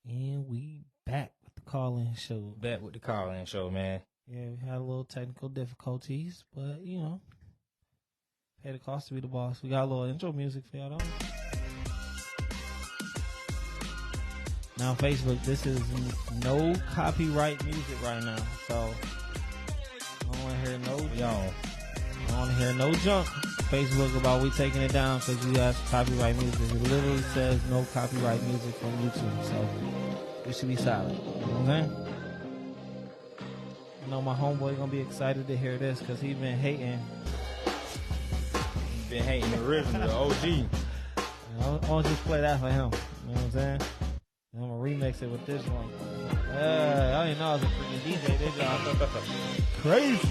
And we back with the call-in show. Back with the call-in show, man. Yeah, we had a little technical difficulties, but pay the cost to be the boss. We got a little intro music for y'all, though. Now on Facebook, this is no copyright music right now, so I don't want to hear I don't want to hear no junk. Facebook about we taking it down because you got copyright music. It literally says no copyright music from YouTube, so we should be silent. You know what I'm saying? I know my homeboy gonna be excited to hear this because he been hating. Been hating the original, the OG. I want to just play that for him. You know what I'm saying? And I'm gonna remix it with this one. I didn't know I was a freaking DJ. They just crazy.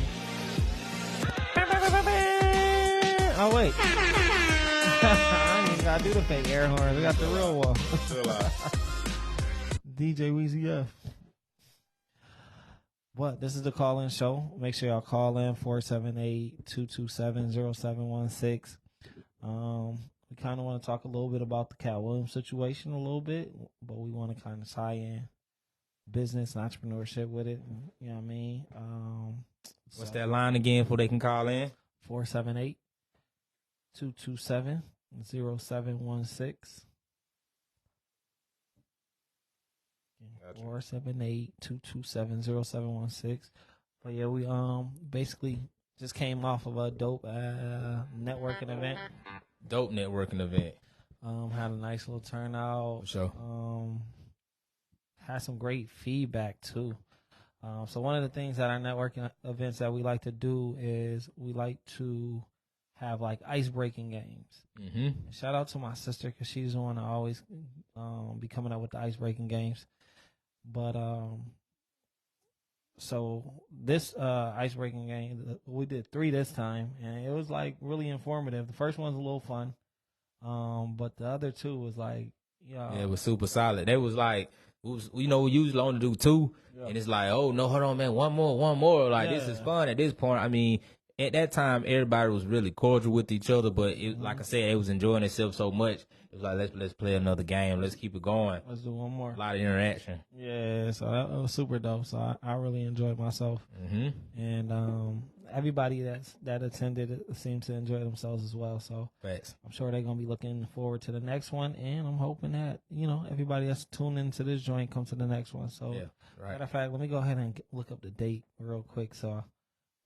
Oh wait, I ain't even gotta do the fake air horns. I got the real one. DJ Weezy F. What? This is the call-in show. Make sure y'all call in 478-227-0716. We kind of want to talk a little bit about the KATT Williams situation a little bit, but we want to kind of tie in business and entrepreneurship with it. You know what I mean? What's that line again before they can call in? 478-227-0716. 478-227-0716. But yeah, we basically just came off of a dope networking event. Dope networking event. Had a nice little turnout. For sure. Had some great feedback too. So one of the things at our networking events that we like to do is we like to have like ice breaking games. Mm-hmm. Shout out to my sister because she's the one that always be coming up with the ice breaking games. But so this ice breaking game, we did 3 this time, and it was like really informative. The first one's a little fun, but the other 2 was like, yeah, it was super solid. They was like, we usually only do 2, and it's like, oh no, hold on, man, one more. Like this is fun at this point. I mean, at that time, everybody was really cordial with each other, but like I said, it was enjoying itself so much. It was like, let's play another game. Let's keep it going. Let's do one more. A lot of interaction. Yeah, so that was super dope. So I really enjoyed myself. Mm-hmm. And everybody that attended seemed to enjoy themselves as well. So Facts. I'm sure they're going to be looking forward to the next one. And I'm hoping that, everybody that's tuned into this joint come to the next one. So, yeah, right. Matter of fact, let me go ahead and look up the date real quick so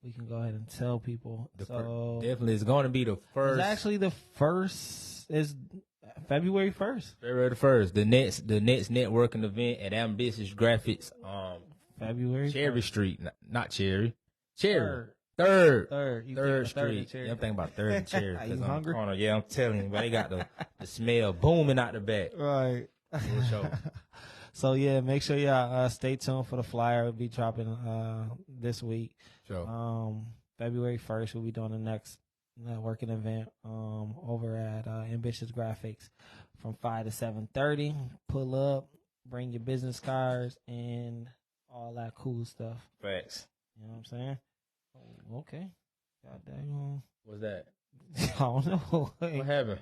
we can go ahead and tell people. Definitely, it's going to be the first. It's actually the first is February 1st. February the 1st. The next networking event at Ambitious Graphics. February Cherry 1st. Street, not Cherry. Cherry. Third Street. Yeah, I'm thinking about 3rd and Cherry. Are you hungry? Yeah, I'm telling you, but they got the smell booming out the back. Right. For sure. So yeah, make sure y'all stay tuned for the flyer. It'll be dropping this week. Sure. February 1st, we'll be doing the next networking event over at Ambitious Graphics from 5 to 7:30. Pull up, bring your business cards and all that cool stuff. Facts. You know what I'm saying? Oh, okay. God dang. What's that? I don't know. What happened?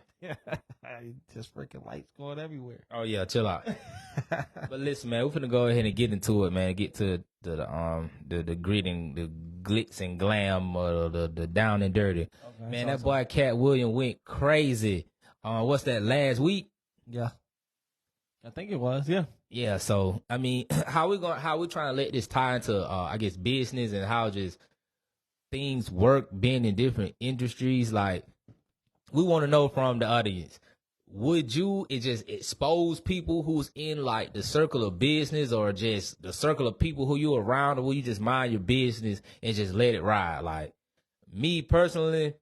Just freaking lights going everywhere. Oh yeah, chill out. But listen, man, we're finna go ahead and get into it, man. Get to the greeting, the glitz and glam, the down and dirty. Okay, man, that boy KATT Williams went crazy. What's that? Last week? Yeah, I think it was. Yeah. Yeah. So I mean, how we trying to let this tie into I guess business and how just things work being in different industries. Like, we want to know from the audience, would you just expose people who's in like the circle of business or just the circle of people who you around, or will you just mind your business and just let it ride? Like me personally,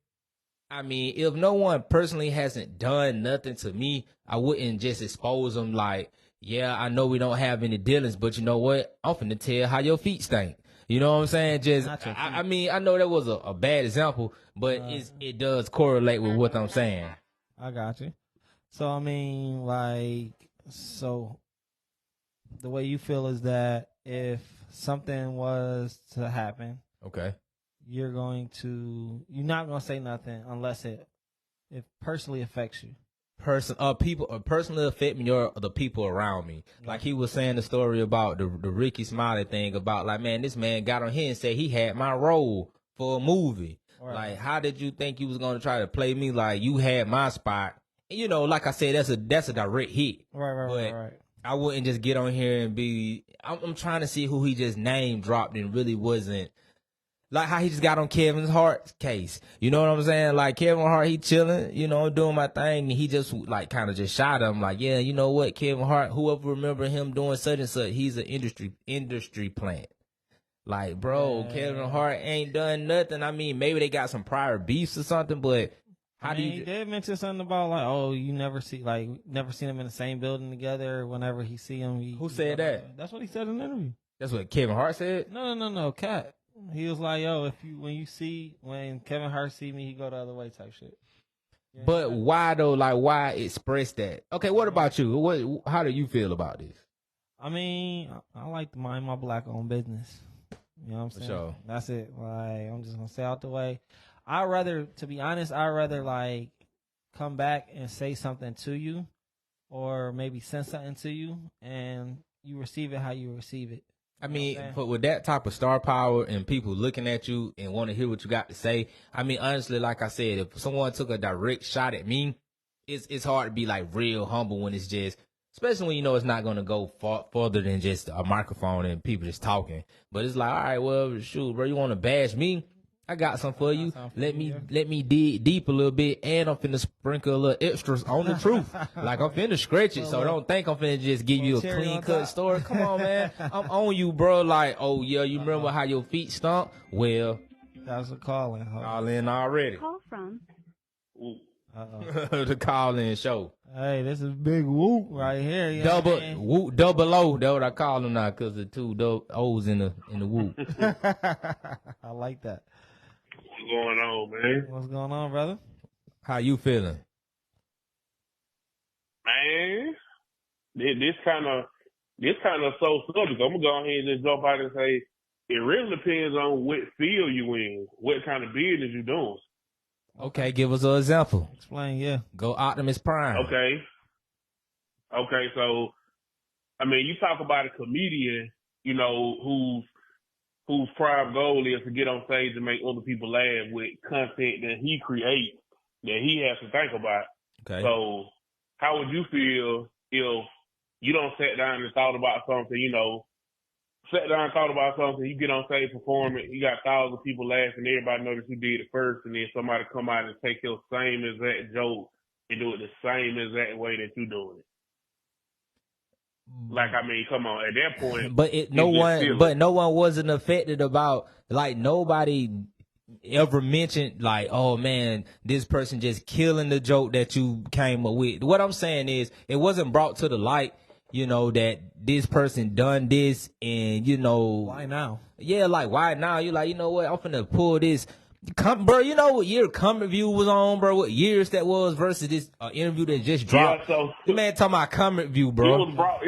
I mean, if no one personally hasn't done nothing to me, I wouldn't just expose them like, yeah, I know we don't have any dealings, but you know what? I'm finna tell how your feet stink. You know what I'm saying? Just, I mean, I know that was a bad example, but it does correlate with what I'm saying. I got you. So, I mean, the way you feel is that if something was to happen, okay, you're not going to say nothing unless it personally affects you. personally affect me or the people around me. Like he was saying the story about the Ricky Smiley thing about like, man, this man got on here and said he had my role for a movie. Right. Like, how did you think you was gonna try to play me? Like, you had my spot. And, you know, like I said, that's a direct hit. Right. I wouldn't just get on here and be. I'm trying to see who he just name dropped and really wasn't. Like how he just got on Kevin Hart's case. You know what I'm saying? Like Kevin Hart, he chilling, you know, doing my thing. And he just like kind of just shot him. Like, yeah, you know what? Kevin Hart, whoever remember him doing such and such, he's an industry plant. Like, bro, Kevin Hart ain't done nothing. I mean, maybe they got some prior beefs or something, but how do you? He did mention something about like, oh, you never seen them in the same building together. Whenever he see him, who said that? That's what he said in the interview. That's what Kevin Hart said? No, KATT. He was like, yo, when Kevin Hart see me, he go the other way type shit. Yeah, but why though? Like, why express that? Okay, what about you? How do you feel about this? I mean, I like to mind my black-owned business. You know what I'm saying? Sure. That's it. Like, I'm just gonna say out the way. To be honest, I'd rather like come back and say something to you, or maybe send something to you, and you receive it how you receive it. I mean, but with that type of star power and people looking at you and want to hear what you got to say, I mean, honestly, like I said, if someone took a direct shot at me, it's hard to be like real humble when it's just, especially when you know it's not going to go further than just a microphone and people just talking. But it's like, all right, well, shoot, bro, you want to bash me? I got something for you. Let me dig deep a little bit, and I'm finna sprinkle a little extras on the truth. Like I'm finna stretch it, so don't think I'm finna just give you a clean cut story. Come on, man, I'm on you, bro. Like, oh yeah, you remember how your feet stomp? Well, that's a calling. Call in already. Call from. The call in show. Hey, this is big whoop right here. You double whoop, double O. That's what I call them now, cause the two O's in the whoop. I like that. What's going on, man? What's going on, brother? How you feeling? Man, this kind of so subject. I'm gonna go ahead and just jump out and say it really depends on what field you in, what kind of business you doing. Okay, give us an example. Explain, yeah. Go Optimus Prime. Okay, so I mean, you talk about a comedian, you know, whose prime goal is to get on stage and make other people laugh with content that he creates, that he has to think about. Okay. So how would you feel if you don't sat down and thought about something, you know, you get on stage, perform it, you got thousands of people laughing, everybody knows you did it first, and then somebody come out and take your same exact joke and do it the same exact way that you doing it. Like, I mean, come on, at that point. But no one wasn't affected about, like, nobody ever mentioned, like, oh man, this person just killing the joke that you came up with. What I'm saying is, it wasn't brought to the light, you know, that this person done this, and you know, why now? Yeah, like, why now? You like, you know what? I'm finna pull this. Bro, you know what year Comment View was on, bro? What years that was versus this interview that just dropped? Yeah, so the man talking about Comment View, bro. It was brought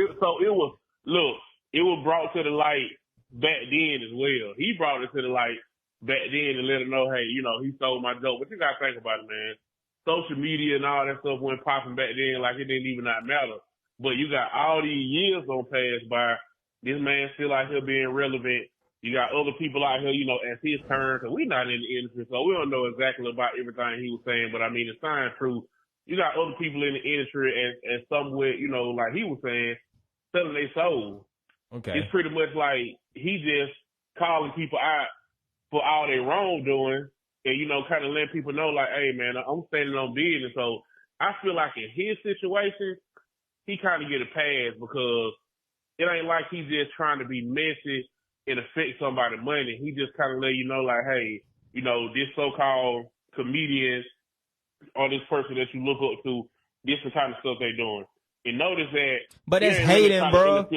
to the light back then as well. He brought it to the light back then and let him know, hey, you know, he stole my joke. But you gotta think about it, man. Social media and all that stuff went popping back then like it didn't even not matter. But you got all these years gonna pass by. This man still out here being relevant. You got other people out here, you know, as his turn, because we're not in the industry, so we don't know exactly about everything he was saying. But I mean, it's fine, true. You got other people in the industry and somewhere, you know, like he was saying, selling their soul. Okay. It's pretty much like he just calling people out for all their wrongdoing and, you know, kind of letting people know, like, hey, man, I'm standing on business. So I feel like in his situation, he kind of get a pass because it ain't like he's just trying to be messy and affect somebody's money. He just kind of let you know, like, hey, you know, this so-called comedian or this person that you look up to, this is the kind of stuff they doing. And notice that. But that's hating, bro.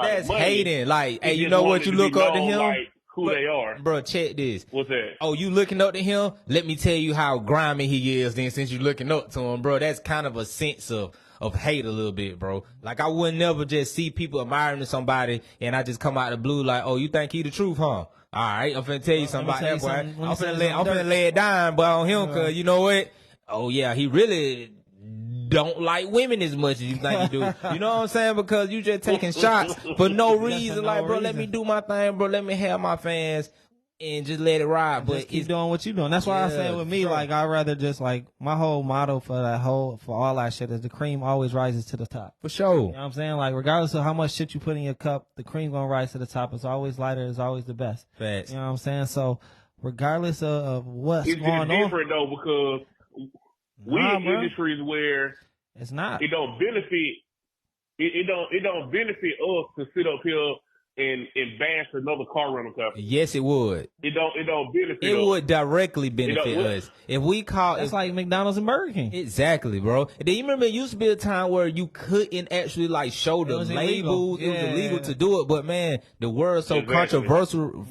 That's hating. Like, hey, you know what? You look up to him. Like who they are. Bro, check this. What's that? Oh, you looking up to him? Let me tell you how grimy he is then since you looking up to him, bro. That's kind of a sense of hate a little bit, bro. Like, I would never just see people admiring somebody and I just come out of the blue like, oh, you think he the truth, huh? All right, I'm finna tell you something about that, boy. I'm finna lay it down, but on him, cause you know what? Oh yeah, he really don't like women as much as you think you do. You know what I'm saying? Because you just taking shots for no reason. Like, bro, let me do my thing, bro. Let me have my fans and just let it ride. But just keep doing what you doing. That's why I say with me, like, I'd rather just, like, my whole motto for all that shit is the cream always rises to the top. For sure. You know what I'm saying? Like, regardless of how much shit you put in your cup, the cream gonna rise to the top. It's always lighter. It's always the best. Facts. You know what I'm saying? So, regardless of what's It's going on. It's different, though, because we in industries where it's not. It don't benefit. It don't benefit us to sit up here and bash another car rental company. Yes, it would. It don't benefit. It us. would directly benefit us if we call. That's like McDonald's and Burger King. Exactly, bro. And then you remember it used to be a time where you couldn't actually like show the labels. It was illegal to do it. But man, the world's so controversial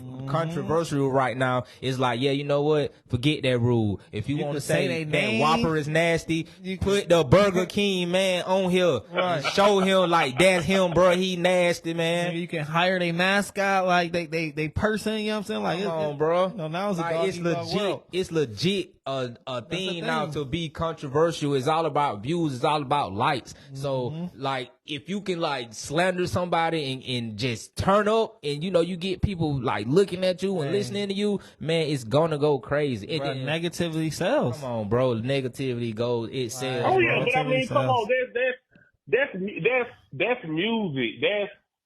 right now. It's like, yeah, you know what? Forget that rule. If you want to say that Whopper is nasty, put the Burger King man on here. Right. Show him like that's him, bro. He nasty, man. You can hire their mascot like they person. You know what I'm saying? Like, come on, bro. No, now it's like, it's legit. It's legit a thing now to be controversial. It's all about views. It's all about likes. So like, if you can like slander somebody and just turn up, and you know you get people like looking at you and listening to you, man, it's gonna go crazy. Bro, negativity sells. Come on, bro. Negativity goes. It sells. Oh yeah, bro. but I mean, come on. That's music.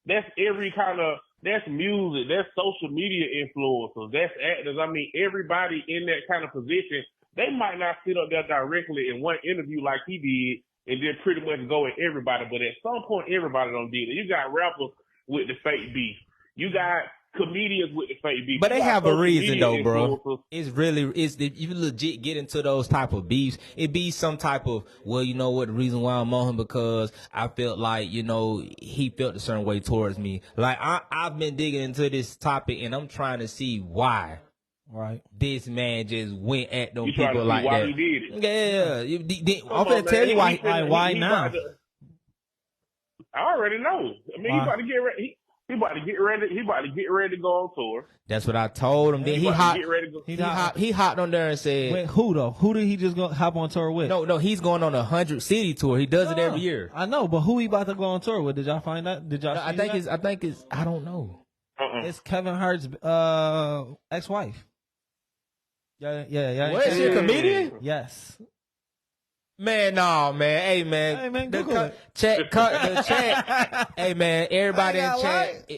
That's every kind of. That's music. That's social media influencers. That's actors. I mean, everybody in that kind of position, they might not sit up there directly in one interview like he did and then pretty much go at everybody. But at some point, everybody don't do it. You got rappers with the fake beef. You got comedians with the fake beef. But they have a reason though, bro. It's if you legit get into those type of beefs, it be some type of, well, you know what, the reason why I'm on him because I felt like, you know, he felt a certain way towards me. Like I've been digging into this topic and I'm trying to see why. Right. This man just went at them people people like why that. He did it. Yeah. I'm gonna tell you why. Why now? I already know. I mean, he about to get ready. He about to get ready. He about to get ready to go on tour. That's what I told him. Then he hopped on there and said, "Wait, who though? Who did he just go hop on tour with?" No, he's going on a 100 city tour. He does it every year. I know, but who he about to go on tour with? Did y'all find that? Did y'all? I think it's. I don't know. It's Kevin Hart's ex-wife. Yeah. What, is she a comedian? Yes. Man, no, man. Hey, man. Google it. The chat. Hey, man, everybody in chat,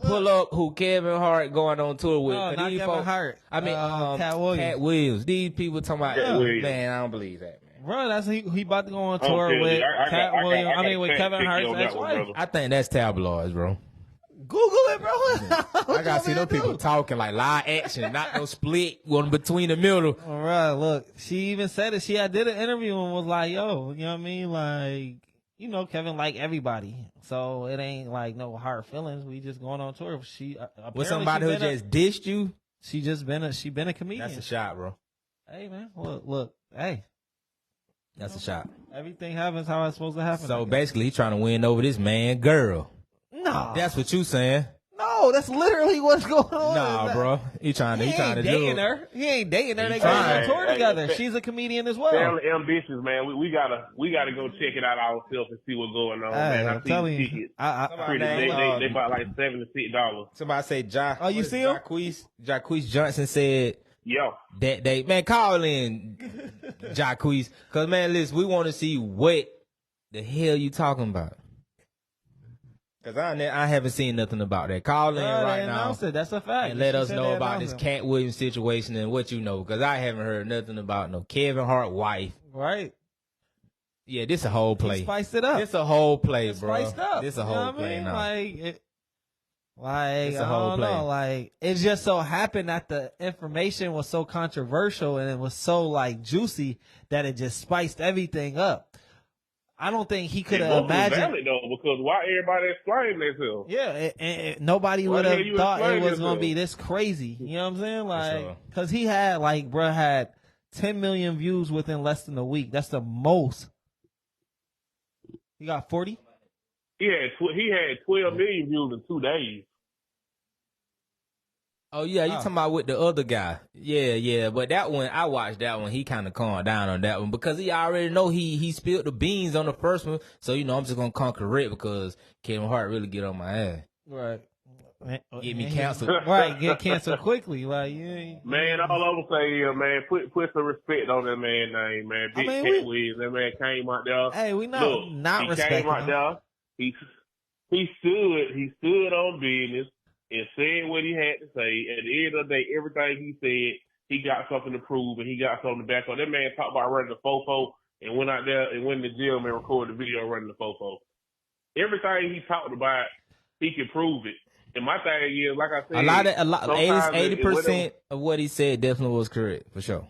pull up who Kevin Hart going on tour with. No, not Kevin Hart. I mean, KATT Williams. KATT Williams. These people talking about, man, I don't believe that, man. Bro, that's he about to go on tour with KATT Williams. I mean, with Kevin Hart's ex-wife. I think that's tabloids, bro. Google it, bro. I gotta see those people talking like live action, not no split one between the middle. All right, look, she even said it. She did an interview and was like, "Yo, you know what I mean? Like, you know, Kevin like everybody, so it ain't like no hard feelings. We just going on tour." She with somebody who just dissed you. She been a comedian. That's a shot, bro. Hey, man, look, hey. That's a shot. Everything happens how it's supposed to happen. So basically, he trying to win over this man, girl. No, that's what you saying. No, that's literally what's going on. Nah, bro, he trying to dating her. He ain't dating her. They going on tour together. She's a comedian as well. They're ambitious, man. We gotta go check it out ourselves and see what's going on, man. I'm telling you, they bought like $76. Somebody say Josh. Oh, you see him? Jacquees Johnson said. Yo. That day, man, call in Jacquees. Cause man, listen, we want to see what the hell you talking about. Cause I haven't seen nothing about that. Call in right now. That's a fact. And let us know about this KATT Williams situation and what you know. Cause I haven't heard nothing about no Kevin Hart wife. Right. Yeah, this a whole play. Spiced it up. This a whole play, bro. Spiced up. This a whole play now. Like, I don't know, like, it just so happened that the information was so controversial and it was so, like, juicy that it just spiced everything up. I don't think he could have imagined. Valid, though, because why everybody explain themselves? Yeah, and nobody would have thought it was going to be this crazy. You know what I'm saying? Like, because he had, like, bruh had 10 million views within less than a week. That's the most. He got 40? He had 12 million views in 2 days. Oh yeah, you talking about with the other guy? Yeah. But that one, I watched that one. He kind of calmed down on that one because he already know he spilled the beans on the first one. So I'm just gonna come correct because Kevin Hart really get on my ass. Right. Get me canceled. Right, get canceled quickly. Like man, all I'm gonna say is, man, put some respect on that man's name, man. Big KATT Williams, that man came out there. Hey, we not respecting he came out there. He stood on business and said what he had to say. At the end of the day, everything he said, he got something to prove and he got something to back on. That man talked about running the fofo and went out there and went in the gym and recorded the video running the fofo. Everything he talked about, he can prove it. And my thing is, like I said, 80% of what he said definitely was correct for sure.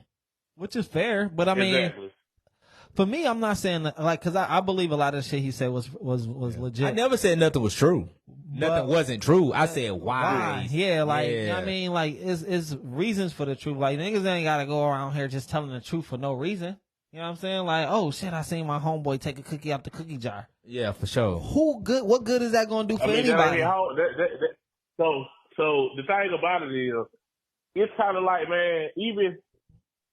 Which is fair, but I mean, exactly. For me, I'm not saying like because I believe a lot of the shit he said was legit. I never said nothing was true. Nothing wasn't true. I said why. Yeah, like you know what I mean, like it's reasons for the truth. Like niggas ain't gotta go around here just telling the truth for no reason. You know what I'm saying? Like, oh shit, I seen my homeboy take a cookie out the cookie jar. Yeah, for sure. What good is that gonna do for anybody? So the thing about it is, it's kind of like, man, even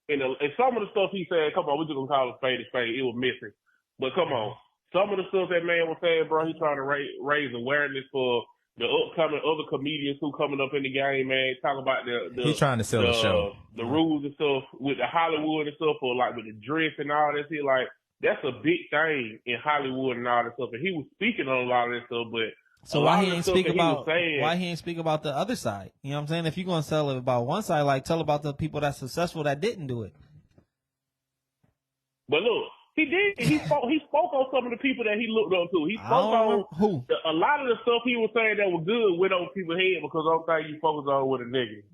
in some of the stuff he said, come on, we just gonna call it spade a spade. It was missing, but come on, some of the stuff that man was saying, bro, he trying to raise awareness for the upcoming other comedians who coming up in the game, man. Talk about he's trying to sell the show, the rules and stuff with the Hollywood and stuff, or like with the dress and all that shit. Like that's a big thing in Hollywood and all that stuff. And he was speaking on a lot of that stuff, but. So why he ain't speak about the other side? You know what I'm saying? If you're gonna sell it about one side, like tell about the people that's successful that didn't do it. But look, he did. He spoke on some of the people that he looked up to. He spoke on who? A lot of the stuff he was saying that was good went on people's head because I don't think you focus on with a negative.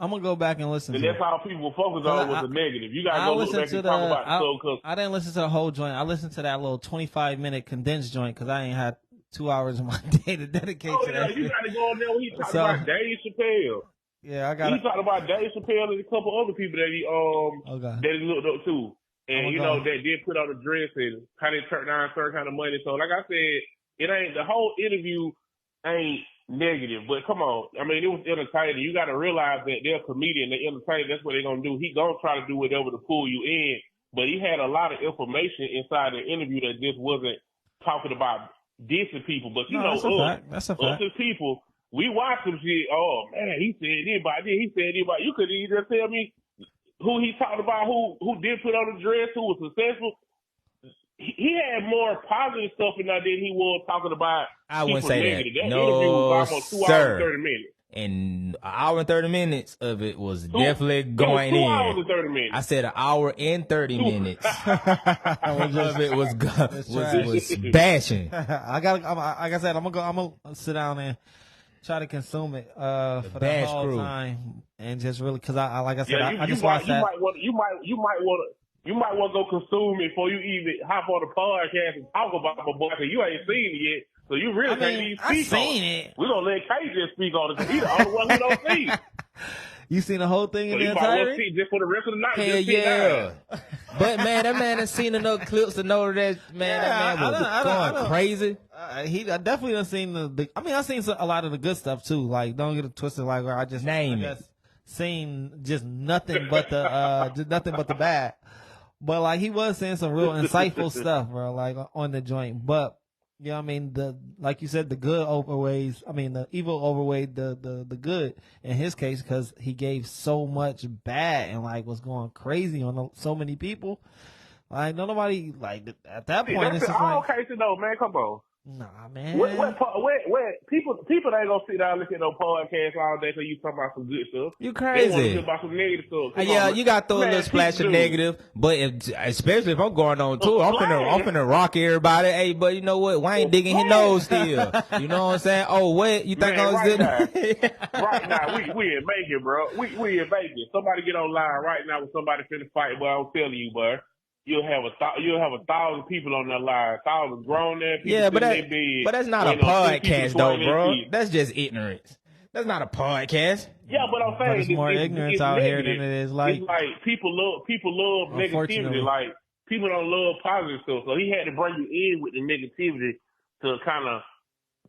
I'm gonna go back and listen. And that's how people focus on with the negative. You gotta go look back and talk about stuff. I didn't listen to the whole joint. I listened to that little 25-minute condensed joint because I ain't had 2 hours of my day to dedicate to that. You gotta go in there when he talking about Dave Chappelle. Yeah, I got. He talked about Dave Chappelle and a couple other people that he that he looked up to, and that did put on the dress and how they turned down certain kind of money. So like I said, it ain't the whole interview ain't negative, but come on, I mean it was entertaining. You got to realize that they're a comedian, they're entertaining. That's what they're gonna do. He gonna try to do whatever to pull you in, but he had a lot of information inside the interview that just wasn't talking about dissing people. But that's a fact. Us as people, we watch some shit. Oh man, he said anybody. He said anybody. You couldn't even just tell me who he talked about, who did put on the dress, who was successful. He had more positive stuff in there than he was talking about. I wouldn't say negative. that. That interview was almost 2 hours and 30 minutes. And an hour and 30 minutes of it was definitely going 2 in. hours and 30 minutes. I said an hour and 30 minutes of it was bashing. like I said, I'm gonna sit down and try to consume it for the whole time, and just really because I like I said, I just watched that. You might want to go consume it before you even hop on the podcast and talk about my boy, because you ain't seen it yet. So you really can't even speak on it. We're going to let K just speak on it because he's the only one who don't see it. You seen the whole thing in the entirety? You might want to see just for the rest of the night. Hell yeah. But man, that man has seen enough clips to know that that man was going crazy. I definitely done seen the I mean, I seen a lot of the good stuff too. Like, don't get it twisted. Like, where I just seen just nothing but the bad. But like he was saying some real insightful stuff, bro. Like on the joint, but. You know what I mean? Like you said, the good the evil overweighed the good in his case because he gave so much bad and like was going crazy on so many people. Like nobody like at that point. It's just all cases though, man. Come on. Nah, man. Where people ain't gonna sit down and listen to no podcast all day because you talking about some good stuff. You crazy. They want to hear about some negative stuff. You got to throw a little splash of negative. But especially if I'm going on tour, I'm finna rock everybody. Hey, but you know what? Wayne digging his nose still. You know what I'm saying? Oh, what? You think I was right now, right now, we in Vegas, bro. We in Vegas. Somebody get online right now with somebody finna fight, boy. I'm telling you, bro. You'll have 1,000 people on that line, 1,000 grown there people. Yeah, but that's not a podcast, though, bro. That's just ignorance. That's not a podcast. Yeah, but I'm saying there's more ignorance out here than it is like. It's like people love negativity. Like people don't love positive stuff. So he had to bring you in with the negativity to kind of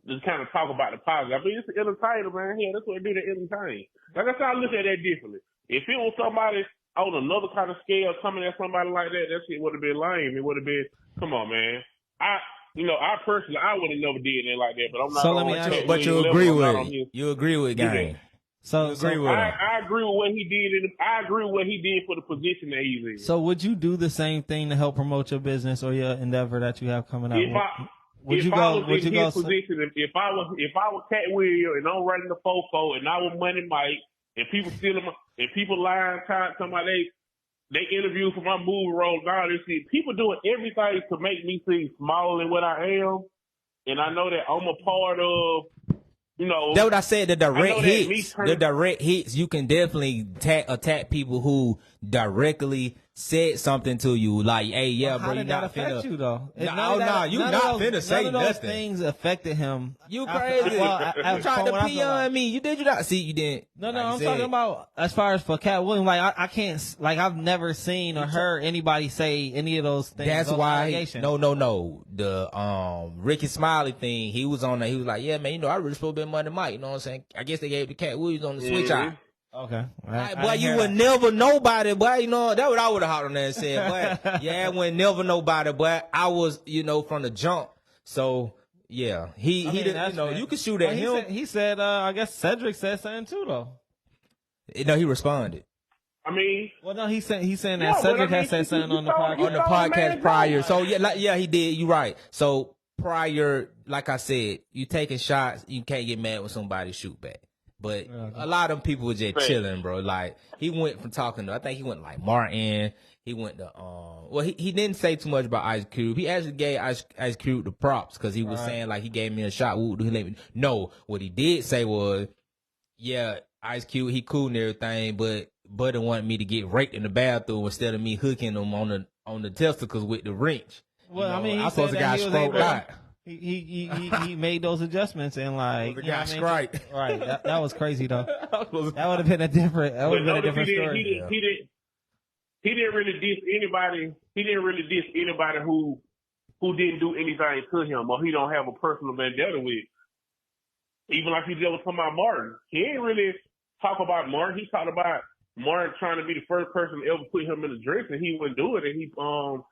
just kind of talk about the positive. I mean, it's an entertainer, man. Yeah, that's what they do, they entertain. Like I said, I look at that differently. If it was somebody on another kind of scale coming at somebody like that, that shit would have been lame. It would have been, come on, man. I personally, I would have never did that like that, but I'm not. So let me ask you, but you agree with it. You agree with Game. So agree with him. I agree with what he did. I agree with what he did for the position that he's in. So would you do the same thing to help promote your business or your endeavor that you have coming up? If I was in his position, if I was KATT Williams and I'm running the Fofo and I was Money Mike and people stealing and people lying, somebody they interview for my movie role and all this shit, people doing everything to make me seem smaller than what I am, and I know that I'm a part of. You know, that's what I said. The direct hits, you can definitely attack people who directly said something to you, like, "Hey, yeah, bro, you not finna." You though? You not finna say nothing. None of those things affected him. You crazy? You tried to pee on me. You not see? You didn't. No, I'm talking about as far as for KATT Williams. Like I can't. Like I've never seen or heard anybody say any of those things. That's why. No. The Ricky Smiley thing. He was on there. He was like, "Yeah, man. You know, I really supposed to be Money Mike. You know what I'm saying? I guess they gave the KATT Williams on the switch out." Okay. Boy, you would never nobody, boy. You know, that's what I would have hopped on there and said, boy, yeah, I would never nobody, but I was, you know, from the jump. So, yeah, he didn't, you know, you can shoot at him. He said, I guess Cedric said something too, though. No, he responded. I mean, well, no, he's saying that Cedric has said something on the podcast prior. So, yeah, he did. You're right. So, prior, like I said, you taking shots, you can't get mad when somebody shoot back. But a lot of them people were just chilling, bro. Like, he went from talking to, I think he went like Martin. He went to, well, he didn't say too much about Ice Cube. He actually gave Ice Cube the props because he was saying, like, he gave me a shot. No, what he did say was, yeah, Ice Cube, he cool and everything, but Buddy wanted me to get raped in the bathroom instead of me hooking him on the testicles with the wrench. Well, I mean, I supposed to got stroked out. He made those adjustments and like right. That was crazy though. That would have been a different. That would have been a different story. He didn't really diss anybody. He didn't really diss anybody who didn't do anything to him or he don't have a personal vendetta with. Even like he just was talking about Martin. He ain't really talk about Martin. He talked about Martin trying to be the first person to ever put him in the dress and he wouldn't do it. And he told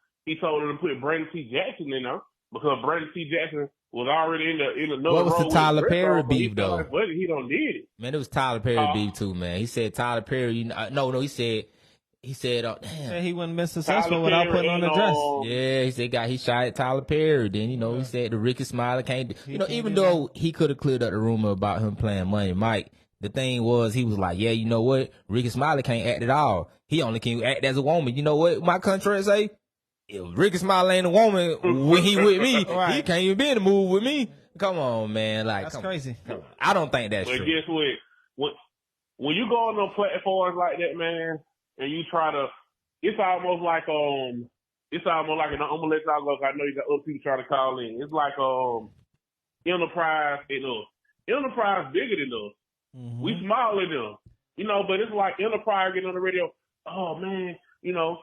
him to put Brandon T. Jackson in there. Because Brandon T. Jackson was already in another role. What was the Tyler Perry beef though? Like, he don't did it. Man, it was Tyler Perry beef too, man. He said Tyler Perry. He said, damn. He wouldn't been successful without putting on the dress. Yeah, he said he shot at Tyler Perry. Then he said the Ricky Smiley can't. Even though he could have cleared up the rumor about him playing Money Mike, the thing was he was like, yeah, you know what? Ricky Smiley can't act at all. He only can act as a woman. You know what my contract say? If Ricky Smiley ain't a woman when he with me, he can't even be in the movie with me. Come on, man. Like, that's crazy. I don't think that's true. But guess what? When you go on those platforms like that, man, and you try to, it's almost like and I'm gonna let y'all go. 'Cause I know you got other people trying to call in. It's like Enterprise and us. Enterprise bigger than us. Mm-hmm. We smaller than them, But it's like Enterprise getting on the radio. Oh man.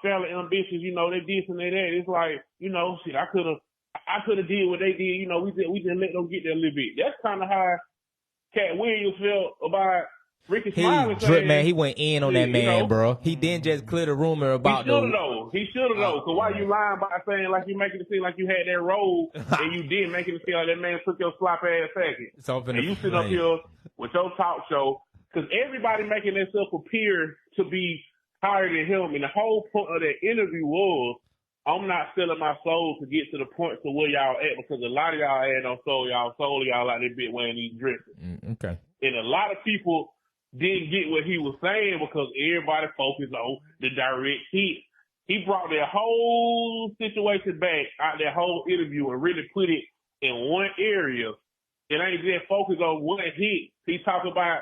Fairly ambitious, they this and they that. It's like, shit, I could have did what they did, we just let them get there a little bit. That's kind of how KATT Williams felt about Ricky Smiley. Man, he went in on that man, bro. He didn't just clear the rumor about He should have, though. So why you lying by saying like you making it seem like you had that role and you did making it seem like that man took your slop ass second. And you sit up here with your talk show because everybody making themselves appear to be higher than him, and the whole point of that interview was, I'm not selling my soul to get to the point to where y'all at because a lot of y'all had on soul y'all like they been wearing these dresses. Okay. And a lot of people didn't get what he was saying because everybody focused on the direct hit. He brought that whole situation back out that whole interview and really put it in one area. It ain't just focused on one hit. He talked about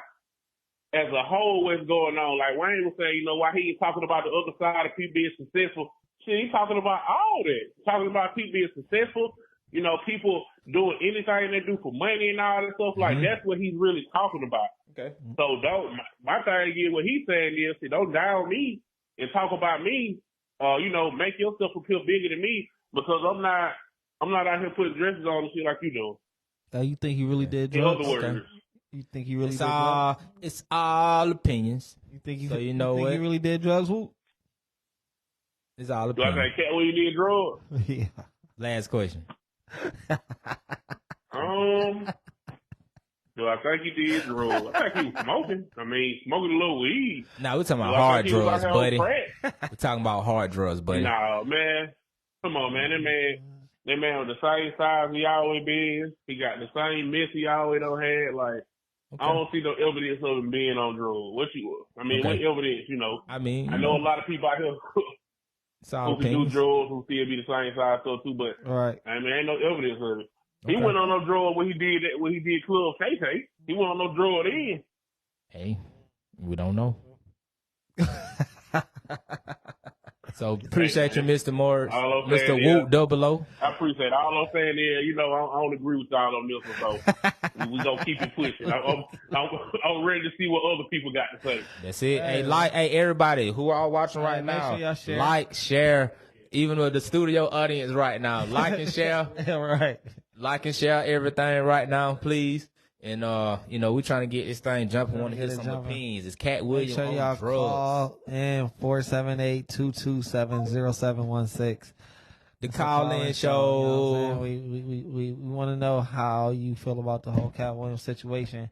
as a whole what's going on. Like Wayne was saying, why he ain't talking about the other side of people being successful. Shit, he's talking about all that. Talking about people being successful, people doing anything they do for money and all that stuff. Like, that's what he's really talking about. Okay. So my thing is, what he's saying is, don't down me and talk about me, make yourself appear bigger than me because I'm not out here putting dresses on and shit like you do. You think he really did In drugs? other words, You think he really It's did drugs? it's all opinions. You think he? So you know think what? he really did drugs? Whoop. It's all do I opinions. think Cat Williams did drugs? Yeah. Last question. Do I think he did drugs? I think he was smoking. I mean, smoking a little weed. Nah, we're talking Do about I hard think he was drugs, out here on buddy. crack? We're talking about hard drugs, buddy. Nah, man. Come on, man. That man was the same size he always been. He got the same mess he always done had. Like, Okay. I don't see no evidence of him being on drugs. What Okay. evidence, you know? I mean, I know a lot of people out here it's all who can do opinions. drugs who still be the same size so too, but Right. I mean, ain't no evidence of it. He Okay. went on no drug when he did Club KK. He went on no drug then. Hey, we don't know. So appreciate you, Mr. Morris, All I'm Mr. saying Whoop is- Double O. I appreciate it. All I'm saying is, you know, I don't agree with y'all on this one, so we gonna keep it pushing. I'm ready to see what other people got to say. That's it. Hey. Hey, everybody who are watching right make now, sure y'all share. like, share, even with the studio audience right now, like and share, Yeah, right. like and share everything right now, please. And you know, we trying to get this thing jumping. Want to Get hear it some jumping. opinions. It's Cat Make Williams sure on y'all drugs. call in 478-227-0716. The It's a call-in call-in show. You know what I'm saying? we want to know how you feel about the whole Cat Williams situation.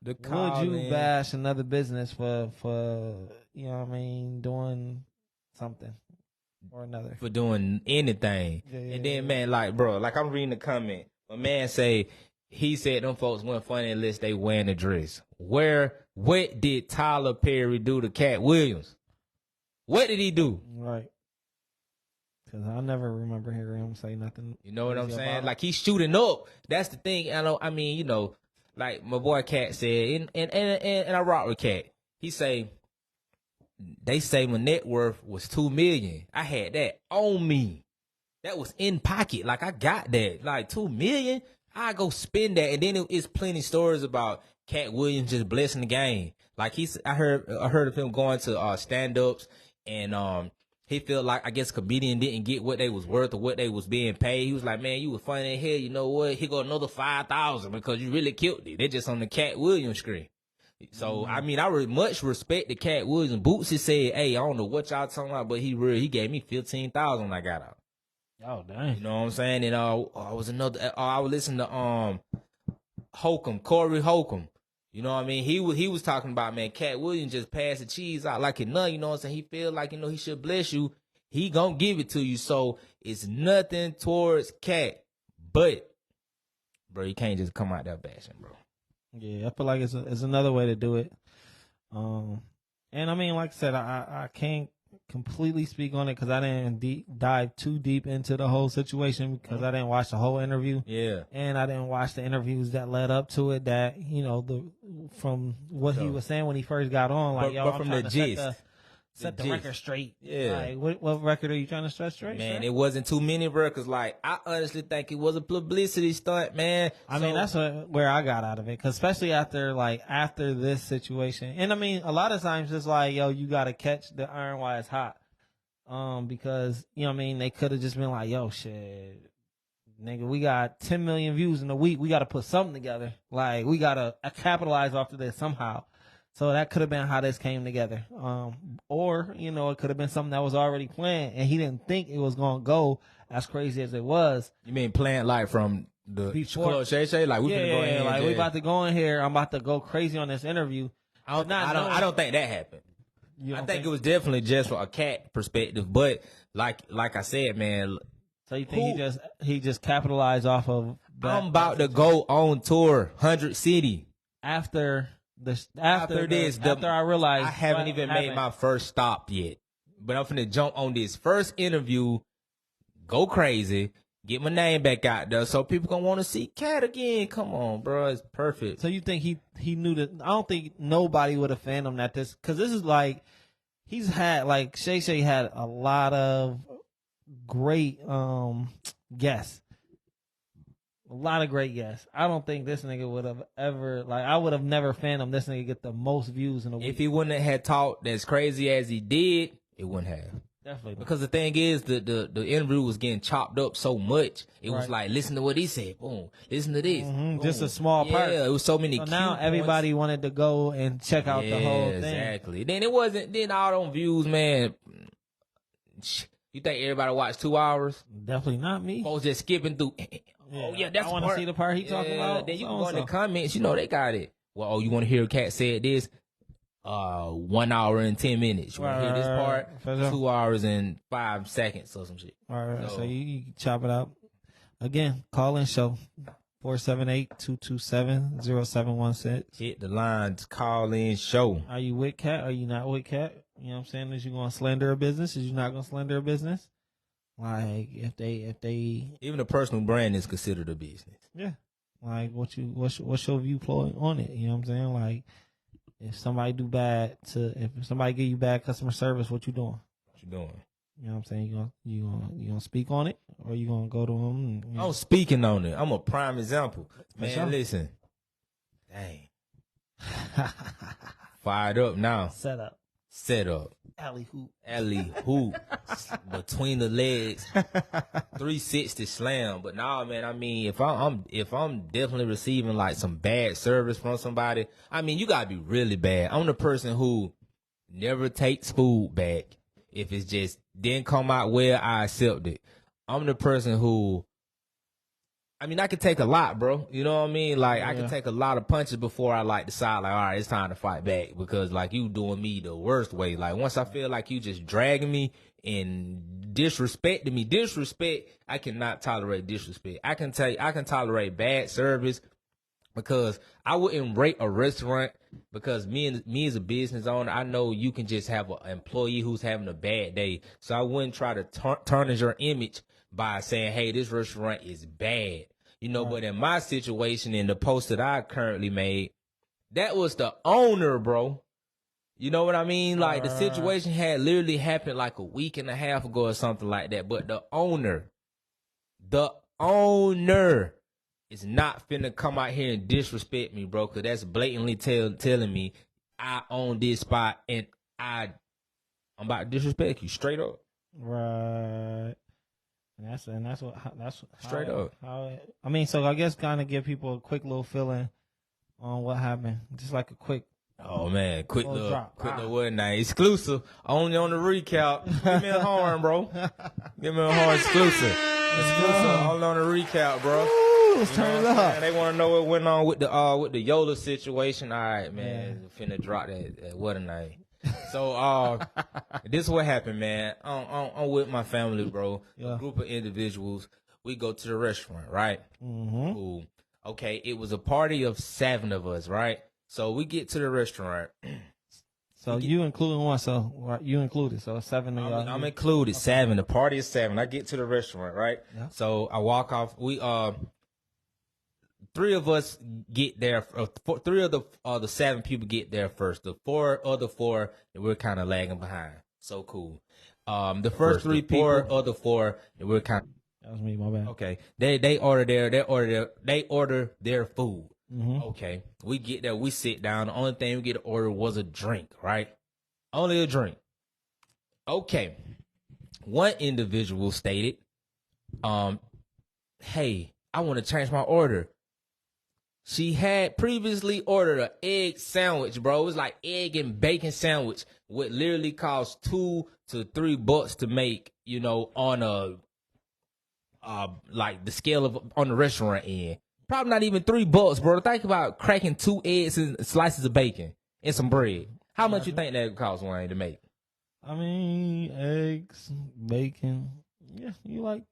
The Would call-in. you bash another business for you know what I mean, doing something or another? For doing anything. Yeah, And then, man, like, bro, like I'm reading the comment. A man say, he said them folks weren't funny unless they wearing a dress. What did Tyler Perry do to Cat Williams? What did he do? Right. Because I never remember hearing him say nothing. You know what I'm crazy saying? about it. Like, he's shooting up. That's the thing. I mean, you know, like my boy Cat said, and I rock with Cat. He say, they say my net worth was $2 million. I had that on me. That was in pocket. Like, I got that. Like, $2 million, I go spend that. And then it's plenty stories about Cat Williams just blessing the game. Like, I heard of him going to stand-ups, and he felt like, I guess, comedian didn't get what they was worth or what they was being paid. He was like, man, you was funny in here. You know what? Here go another $5,000 because you really killed it. They're just on the Cat Williams screen. So, I mean, I much respect the Cat Williams. Bootsy said, hey, I don't know what y'all talking about, but he gave me $15,000 when I got out. Oh, dang. You know what I'm saying? And I was listening to Corey Holcomb. You know what I mean? He was talking about, man, Cat Williams just passed the cheese out like it none, you know what I'm saying? He feel like, you know, he should bless you. He gonna give it to you. So it's nothing towards Cat. But, bro, you can't just come out there bashing, bro. Yeah, I feel like it's another way to do it. And I mean, like I said, I can't completely speak on it because I didn't dive too deep into the whole situation because I didn't watch the whole interview. Yeah. And I didn't watch the interviews that led up to it that, you know, from what he was saying when he first got on, like, But from the gist. Set the gist. record straight. Yeah. Like, what record are you trying to set straight? Man, sir? it wasn't too many records. Like, I honestly think it was a publicity stunt, man. I mean, that's where I got out of it, cause especially after this situation, and I mean, a lot of times it's like, yo, you got to catch the iron while it's hot, because you know what I mean, they could have just been like, yo, shit, nigga, we got 10 million views in a week, we got to put something together, like we got to capitalize off of this somehow. So that could have been how this came together, or you know, it could have been something that was already planned, and he didn't think it was gonna go as crazy as it was. You mean planned like from the Before- Club Shay Shay? Like, we finna go in here like and we just- about to go in here. I'm about to go crazy on this interview. I don't think that happened. You I don't think it was definitely just from a Cat perspective. But like I said, man, So you think he just capitalized off of that, I'm about to go on tour, 100 City. after I realized I haven't what even made happened. my first stop yet. But I'm finna jump on this first interview, go crazy, get my name back out there so people gonna want to see Cat again. Come on, bro. It's perfect. So you think he knew that? I don't think nobody would have fanned him that because this is like he's had like Shay Shay had a lot of great guests. A lot of great guests. I don't think this nigga would have ever, like, I would have never fanned this nigga get the most views in a week. If he wouldn't have had talked as crazy as he did, it wouldn't have. Definitely. Because the thing is, the interview was getting chopped up so much. It was like, listen to what he said. Boom. Listen to this. Boom. Just a small part. Yeah, it was so many. So now everybody wanted to go and check out the whole thing. Exactly. Then it wasn't. Then all them views, man. You think everybody watched 2 hours? Definitely not me. Folks just skipping through. Oh yeah, that's I want to see the part he talking about. Then you can go in the comments. You know they got it. Well, oh, you want to hear Cat said this? 1 hour and 10 minutes. You want to hear this part? 2 hours and 5 seconds or some shit. All right, so you chop it out. Again, call in show 478-227-0716. Hit the lines, call in show. Are you with Cat? Are you not with Cat? You know what I'm saying? Is you gonna slender a business? Is you not gonna slender a business? Like if they even a personal brand is considered a business. Yeah. Like what's your viewpoint on it? You know what I'm saying? Like if somebody if somebody give you bad customer service, what you doing? What you doing? You know what I'm saying? You gonna speak on it, or you gonna go to them? And, I'm speaking on it. I'm a prime example. Man, sure. Listen. Dang. Fired up now. Set up. Alley hoop. Between the legs. 360 slam. But nah, man, I mean, if I'm definitely receiving like some bad service from somebody, I mean, you gotta be really bad. I'm the person who never takes food back. If it's just didn't come out well, I accept it. I'm the person who, I mean, I can take a lot, bro. You know what I mean? Like, I can take a lot of punches before I, like, decide, like, all right, it's time to fight back. Because, like, you doing me the worst way. Like, once I feel like you just dragging me and disrespecting me. Disrespect, I cannot tolerate disrespect. I can tolerate bad service because I wouldn't rate a restaurant because me as a business owner, I know you can just have an employee who's having a bad day. So I wouldn't try to tarnish your image by saying, hey, this restaurant is bad. You know, but in my situation, in the post that I currently made, that was the owner, bro. You know what I mean? Like, the situation had literally happened like a week and a half ago or something like that. But the owner is not finna come out here and disrespect me, bro, because that's blatantly telling me I own this spot and I'm about to disrespect you straight up. Right. That's straight up. I mean, so I guess kind of give people a quick little feeling on what happened, just like a quick. Oh man, quick little what now? Exclusive, only on the recap. Give me a horn, bro. Give me a horn, exclusive, only on the recap, bro. Let's turn it up. They want to know what went on with the Yola situation. All right, man, finna drop that. What a night. So, this is what happened, man. I'm with my family, bro. A group of individuals. We go to the restaurant, right? Mm-hmm. Cool. Okay, it was a party of 7 of us, right? So we get to the restaurant. So you including one? So you included? So 7 of y'all. I'm included. Okay. 7. The party is 7. I get to the restaurant, right? Yeah. So I walk off. We 3 of us get there. 3 of the 7 people get there first. The 4 other 4, we're kind of lagging behind. So cool. The first 3 people, other 4, we're kind of. That was me. My bad. Okay. They order their food. Mm-hmm. Okay. We get there. We sit down. The only thing we get to order was a drink, right? Only a drink. Okay. One individual stated, hey, I want to change my order. She had previously ordered an egg sandwich, bro. It was like egg and bacon sandwich, what literally costs $2 to $3 to make, you know, on a like the scale of on the restaurant end. Probably not even $3, bro. Think about cracking 2 eggs and slices of bacon and some bread. How much you think that would cost, Wayne, to make? I mean, eggs, bacon. Yeah, you like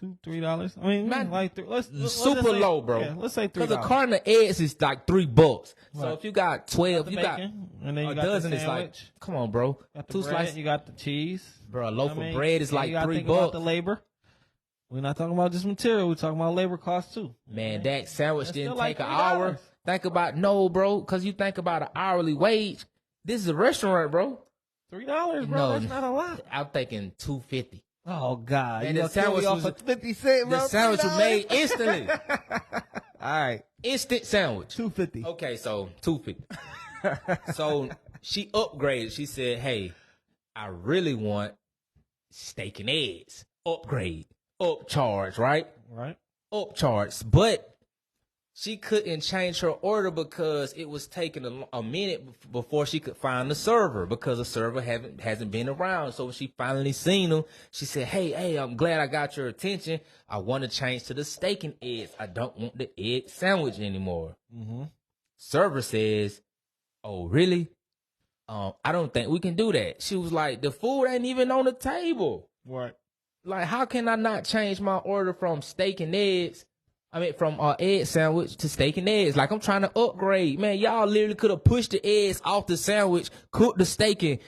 $2-3. I mean, man, like let's super say, low, bro. Yeah, let's say $3. Because a carton of eggs is like $3. So right. if you got 12, you got bacon, and then you got dozen. the It's like, come on, bro. Got the 2 bread, slices. You got the cheese, bro. A loaf of bread is like $3. Think about the labor. We're not talking about just material. We're talking about labor costs too. Man, that sandwich didn't take like an hour. Think about bro. Because you think about an hourly wage. This is a restaurant, bro. $3, bro. No, that's not a lot. I'm thinking $2.50. Oh God! Man, the sandwich was 50 cents, bro. The sandwich was made instantly. All right, instant sandwich. $2.50. Okay, so $2.50. So she upgraded. She said, "Hey, I really want steak and eggs, upgrade, upcharge, right? Right. Upcharge. But she couldn't change her order because it was taking a minute before she could find the server, because the server hasn't been around. So when she finally seen him, she said, hey, I'm glad I got your attention. I want to change to the steak and eggs. I don't want the egg sandwich anymore. Mm-hmm. Server says, oh, really? I don't think we can do that. She was like, the food ain't even on the table. Right. Like, how can I not change my order from steak and eggs? From egg sandwich to steak and eggs. Like, I'm trying to upgrade. Man, y'all literally could have pushed the eggs off the sandwich, cooked the steak, and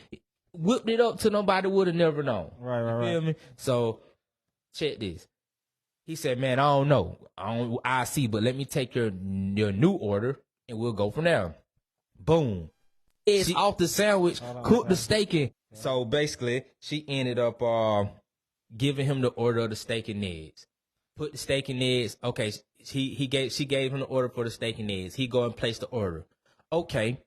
whipped it up till nobody would have never known. Right. Feel me? So, check this. He said, man, I don't know. I see, but let me take your new order, and we'll go from there. Boom. Eggs off the sandwich, cooked the steak in. So, basically, she ended up giving him the order of the steak and eggs. Put the steak and eggs. Okay, she gave him the order for the steak and eggs. He go and place the order. Okay,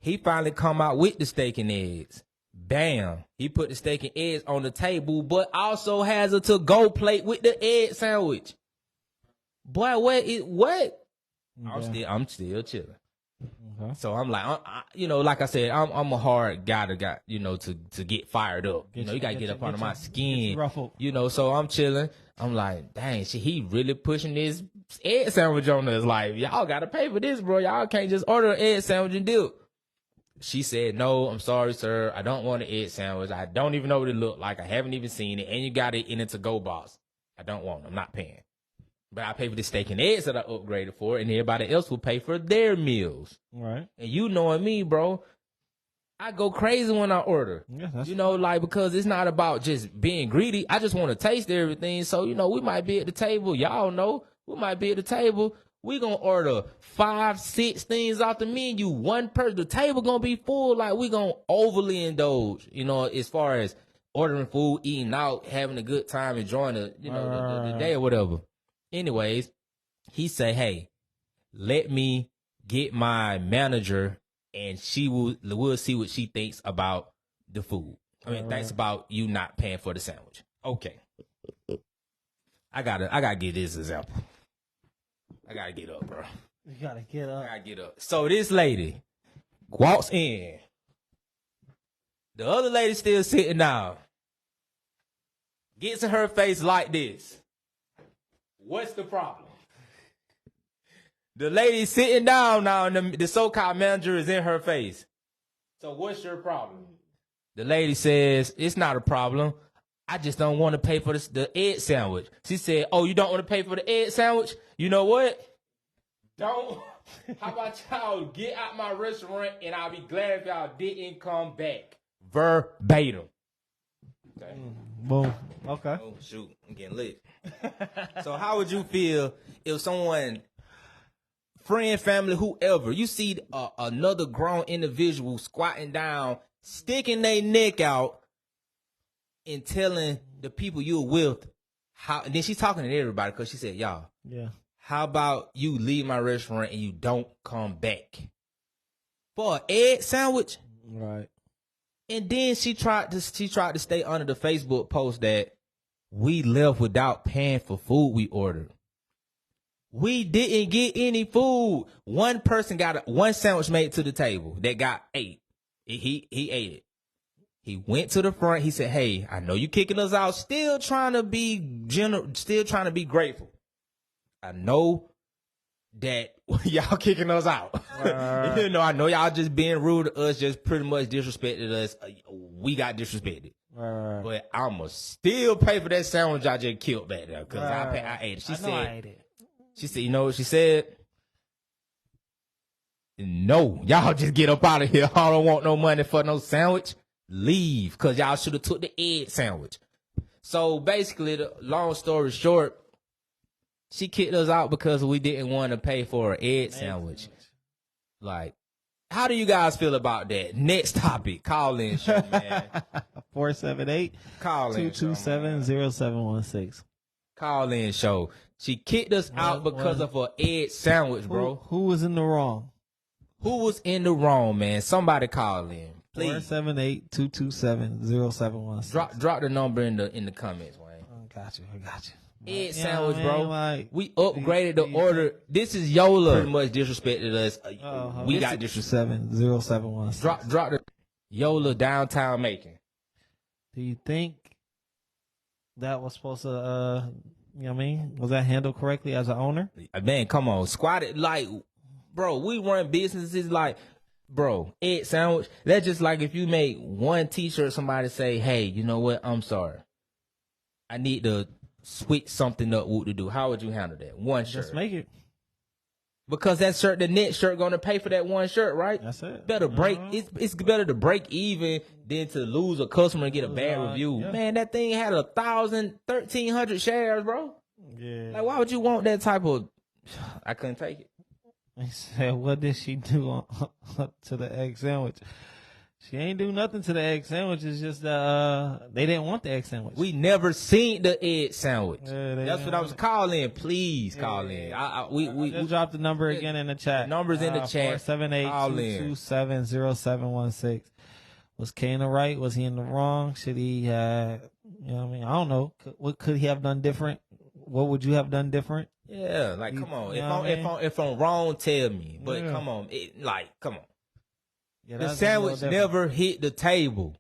he finally come out with the steak and eggs. Bam, he put the steak and eggs on the table, but also has a to-go plate with the egg sandwich. Boy, what? Yeah. I'm still chilling. Okay. So I'm like, like I said, I'm a hard guy to get fired up. You gotta get up under my skin. Ruffled. So I'm chilling. I'm like, dang, he really pushing this egg sandwich on us. Like, y'all gotta pay for this, bro. Y'all can't just order an egg sandwich and dip. She said, no, I'm sorry, sir. I don't want an egg sandwich. I don't even know what it looked like. I haven't even seen it. And you got it in a to-go box. I don't want it. I'm not paying. But I pay for the steak and eggs that I upgraded for, and everybody else will pay for their meals. Right. And you knowing me, bro, I go crazy when I order. Yeah, because it's not about just being greedy. I just want to taste everything. So, we might be at the table. Y'all know, we might be at the table. We gonna order 5, 6 things off the menu. One person, the table gonna be full. Like, we gonna overly indulge, as far as ordering food, eating out, having a good time, enjoying the day or whatever. Anyways, he say, hey, let me get my manager and we'll see what she thinks about the food. Thanks about you not paying for the sandwich. Okay. I gotta give this example. I gotta get up, bro. You gotta get up. I gotta get up. So this lady walks in. The other lady still sitting down. Gets in her face like this. What's the problem? The lady sitting down now, and the so-called manager is in her face. So what's your problem? The lady says, it's not a problem. I just don't want to pay for the egg sandwich. She said, oh, you don't want to pay for the egg sandwich? You know what? Don't. How about y'all get out my restaurant, and I'll be glad if y'all didn't come back. Verbatim. Okay. Boom. Okay. Oh, shoot. I'm getting lit. So how would you feel if someone, friend, family, whoever, you see another grown individual squatting down, sticking their neck out, and telling the people you're with how, and then she's talking to everybody because she said, y'all, yeah, how about you leave my restaurant and you don't come back for an egg sandwich? Right. And then she tried to stay under the Facebook post that we left without paying for food we ordered. We didn't get any food. One person got one sandwich made to the table that got ate. He ate it. He went to the front. He said, hey, I know you kicking us out. Still trying to be still trying to be grateful. I know that y'all kicking us out. I know y'all just being rude to us, just pretty much disrespected us. We got disrespected. But I'ma still pay for that sandwich I just killed back there because I ate it. I ate it. She said, you know what she said? No, y'all just get up out of here. I don't want no money for no sandwich. Leave, because y'all should have took the egg sandwich. So basically, the long story short, she kicked us out because we didn't want to pay for an egg sandwich. Like, how do you guys feel about that? Next topic, call in show, man. 478-227-0716. Call in show. She kicked us out because of an egg sandwich, bro. Who was in the wrong? Who was in the wrong, man? Somebody call in. Please 478-227-0716. drop the number in the comments, Wayne. I got you. Egg sandwich, bro. Like, we upgraded the order. This is Yola. Pretty much disrespected us. We got disrespected. 0716. Drop the Yola downtown Macon. Do you think that was supposed to, you know what I mean? Was that handled correctly as an owner? Man, come on. Squatted, like, bro, we run businesses like, bro, egg sandwich. That's just like if you make one t-shirt, somebody say, hey, you know what? I'm sorry. I need to switch something up. What to do? How would you handle that? One shirt. Just make it. Because that shirt, the next shirt, gonna pay for that one shirt, right? That's it. Better break. It's better to break even than to lose a customer and get a bad review. Yeah. Man, that thing had 1,000, 1,300 shares, bro. Yeah. Like, why would you want that type of? I couldn't take it. He said, "What did she do to the egg sandwich?" She ain't do nothing to the egg sandwich. It's just they didn't want the egg sandwich. We never seen the egg sandwich. Yeah, that's what I was calling. Please call in. We dropped the number again in the chat. Numbers in the chat. 478-227-0716. Was K in the right? Was he in the wrong? Should he? You know what I mean? I don't know. What could he have done different? What would you have done different? Yeah, like come on. If I'm wrong, tell me. But come on, come on. Yeah, the sandwich never hit the table.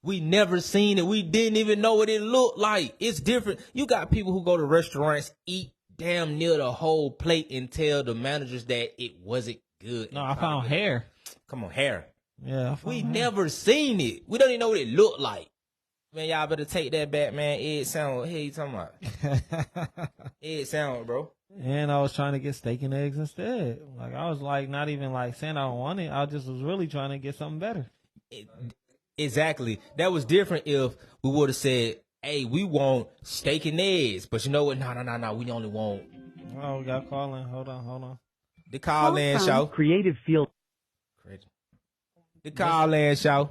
We never seen it. We didn't even know what it looked like. It's different. You got people who go to restaurants, eat damn near the whole plate and tell the managers that it wasn't good. No, I found hair. Come on, hair. Yeah, we never seen it. We don't even know what it looked like. Man, y'all better take that back, man. Egg sandwich. Hey, you talking about? Egg sandwich, bro. And I was trying to get steak and eggs instead. Like, I was like, not even like saying I don't want it. I just was really trying to get something better. Exactly. That was different if we would have said, hey, we want steak and eggs. But you know what? No. We only want. Oh, we got calling. Hold on. The call in show. Creative field. The call in show.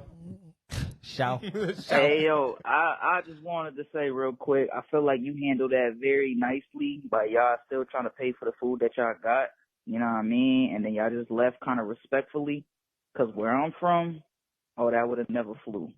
Hey, yo, I just wanted to say real quick, I feel like you handled that very nicely, but y'all still trying to pay for the food that y'all got, you know what I mean? And then y'all just left kind of respectfully, because where I'm from, that would have never flew.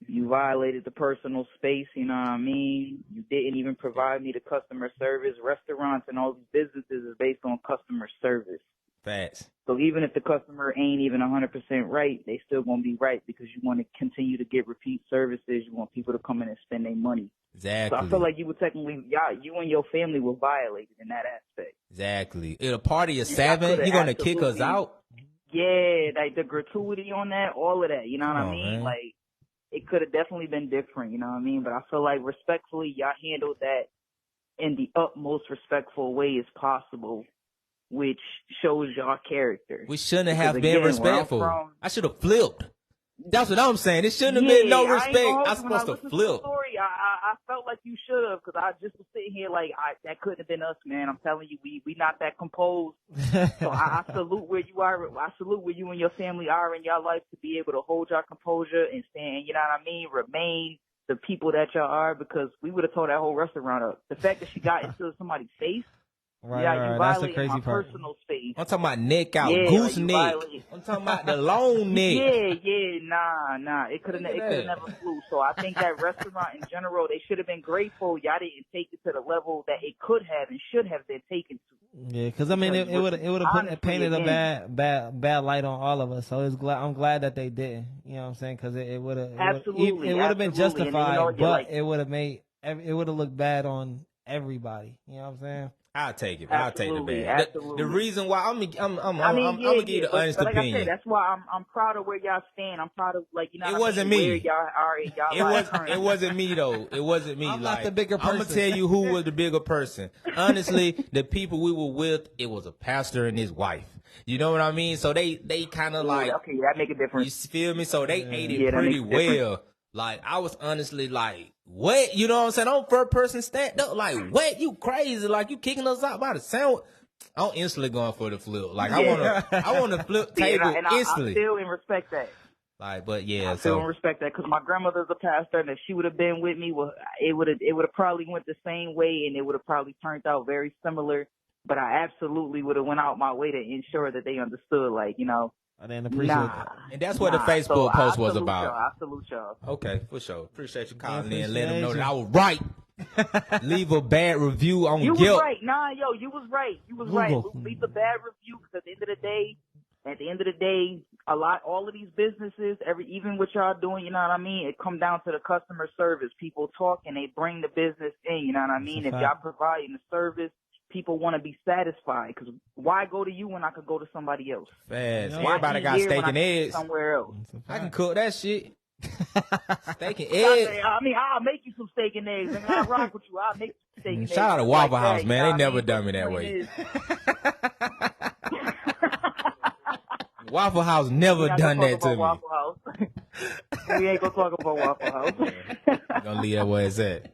You violated the personal space, you know what I mean? You didn't even provide me the customer service. Restaurants and all these businesses is based on customer service. Facts. So even if the customer ain't even 100% right, they still going to be right because you want to continue to get repeat services. You want people to come in and spend their money. Exactly. So I feel like you were technically, you and your family were violated in that aspect. Exactly. At a party of 7, you're going to kick us out? Yeah, like the gratuity on that, all of that, you know what I mean? Man. Like, it could have definitely been different, you know what I mean? But I feel like respectfully, y'all handled that in the utmost respectful way as possible, which shows y'all character. We shouldn't have been respectful. I should have flipped. That's what I'm saying. It shouldn't have been no respect. I'm supposed to flip. Story, I felt like you should have, because I just was sitting here like, that couldn't have been us, man. I'm telling you, we not that composed. So I salute where you are. I salute where you and your family are in your life to be able to hold your composure and stand, you know what I mean? Remain the people that y'all are, because we would have tore that whole restaurant up. The fact that she got into somebody's face, Right, you that's the violated crazy my part. personal space. I'm talking about neck out, goose neck. I'm talking about the long neck. Nah. It could have never flew. So I think that restaurant in general, they should have been grateful y'all didn't take it to the level that it could have and should have been taken to. Yeah, because I mean, it would have painted a bad light on all of us. So I'm glad that they didn't. You know what I'm saying? Because it would have been justified, but it would have looked bad on everybody. You know what I'm saying? I'll take it. Absolutely, I'll take the bad. The reason why I'm gonna give you the honest opinion. Like I said, that's why I'm proud of where y'all stand. I'm proud of, like, you know. It wasn't me. Where y'all are in y'all life. It wasn't me though. It wasn't me. I'm not the bigger person. I'm gonna tell you who was the bigger person. Honestly, the people we were with, it was a pastor and his wife. You know what I mean? So they kind of like, okay, that make a difference. You feel me? So they ate it pretty well. Like, I was honestly like, what? You know what I'm saying? I'm first person stand up. Like, what? You crazy? Like, you kicking us out by the sandwich? I'm instantly going for the flip. Like, I want to flip table instantly. I feel and respect that. Like, but yeah, I feel and respect that, because my grandmother's a pastor, and if she would have been with me, well, it would have probably went the same way, and it would have probably turned out very similar. But I absolutely would have went out my way to ensure that they understood, like, you know, I didn't appreciate that. And that's what the Facebook post was about. I salute y'all. Okay, for sure. Appreciate you calling Yeah, in, letting them know that appreciate I was right. Leave a bad review on You Guilt. was right. Nah, yo, you was right. You was right. Leave a bad review because at the end of the day, all of these businesses, even what y'all doing, you know what I mean? It come down to the customer service. People talk and they bring the business in, you know what I mean? If y'all providing the service, people want to be satisfied because why go to you when I could go to somebody else? Fast. Everybody got steak and eggs. Somewhere else. I can cook that shit. Steak and eggs. I mean, I'll make you some steak and eggs. I mean, I'll rock with you. I'll make you some steak and eggs. Shout out to Waffle House, man. They never done me that way. Waffle House never done that to me. Waffle House. We ain't gonna talk about Waffle House. Gonna leave that where it's at.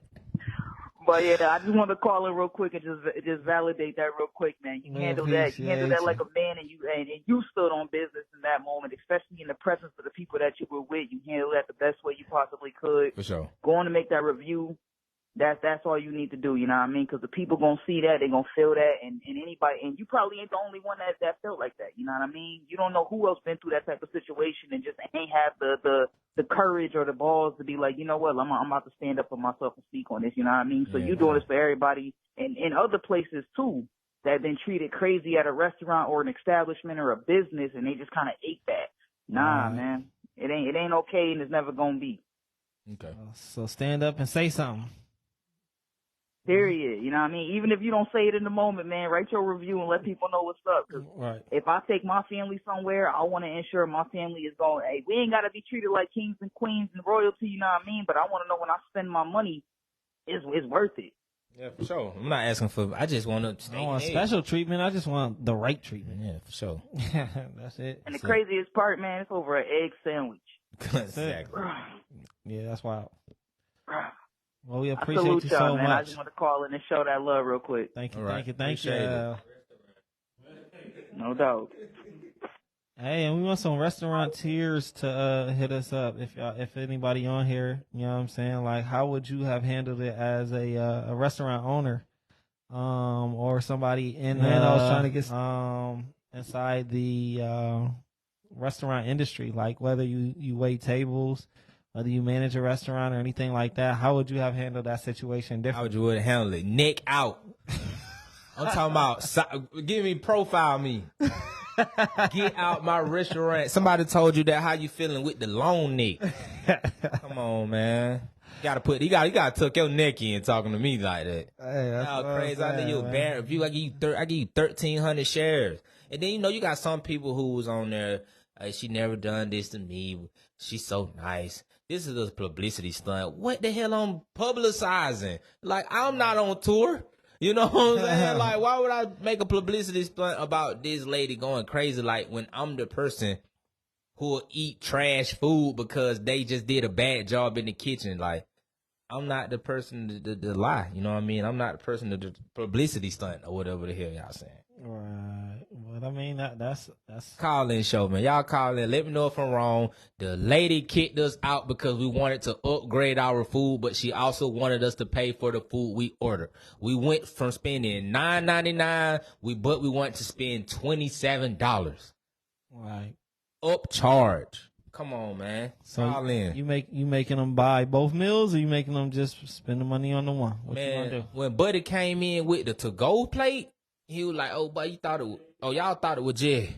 But yeah, I just want to call in real quick and just validate that real quick, man. You handle that. You handle that like a man, and you stood on business in that moment, especially in the presence of the people that you were with. You handled that the best way you possibly could. For sure. Going to make that review. That's all you need to do, you know what I mean? Because the people gonna see that, they gonna feel that, and anybody, and you probably ain't the only one that felt like that, you know what I mean? You don't know who else been through that type of situation and just ain't have the courage or the balls to be like, you know what, I'm about to stand up for myself and speak on this, you know what I mean? So you doing this for everybody, and in other places too that have been treated crazy at a restaurant or an establishment or a business, and they just kind of ate that. Nah, man, it ain't okay, and it's never gonna be. Okay. So stand up and say something. Period. You know what I mean? Even if you don't say it in the moment, man, write your review and let people know what's up. Cause if I take my family somewhere, I want to ensure my family is going, hey, we ain't got to be treated like kings and queens and royalty, you know what I mean? But I want to know when I spend my money, it's worth it. Yeah, for sure. I'm not asking for, I just want to I don't want special treatment. I just want the right treatment. Yeah, for sure. That's it. And the craziest part, man, it's over an egg sandwich. Exactly. Yeah, that's wild. Well, we appreciate you so man. much. I just want to call in and show that love real quick. Thank you, right. thank you. No doubt. Hey, and we want some restaurateurs to hit us up if anybody on here, you know what I'm saying? Like, how would you have handled it as a restaurant owner, or somebody in I was trying to get inside the restaurant industry, like whether you wait tables, whether you manage a restaurant or anything like that. How would you have handled that situation differently? How would you have handled it? Neck out. I'm talking about, give me, profile me. Get out my restaurant. Somebody told you that, how you feeling with the long neck? Come on, man. You gotta tuck your neck in talking to me like that. Hey, that's how crazy. I think you a bad review. I give you 1,300 shares. And then, you got some people who was on there, she never done this to me. She's so nice. This is a publicity stunt. What the hell I'm publicizing? Like, I'm not on tour. You know what I'm saying? Like, why would I make a publicity stunt about this lady going crazy? Like, when I'm the person who will eat trash food because they just did a bad job in the kitchen. Like, I'm not the person to lie. You know what I mean? I'm not the person to do publicity stunt or whatever the hell y'all saying. Right. But I mean, that's call in show, man. Y'all call in. Let me know if I'm wrong. The lady kicked us out because we wanted to upgrade our food, but she also wanted us to pay for the food we ordered. We went from spending $9.99, but we wanted to spend $27. Right. Upcharge. Come on, man. So call in. You making them buy both meals, or you making them just spend the money on the one? What man, you gonna do? When Buddy came in with the to-go plate, he was like, "Oh, but y'all thought it was just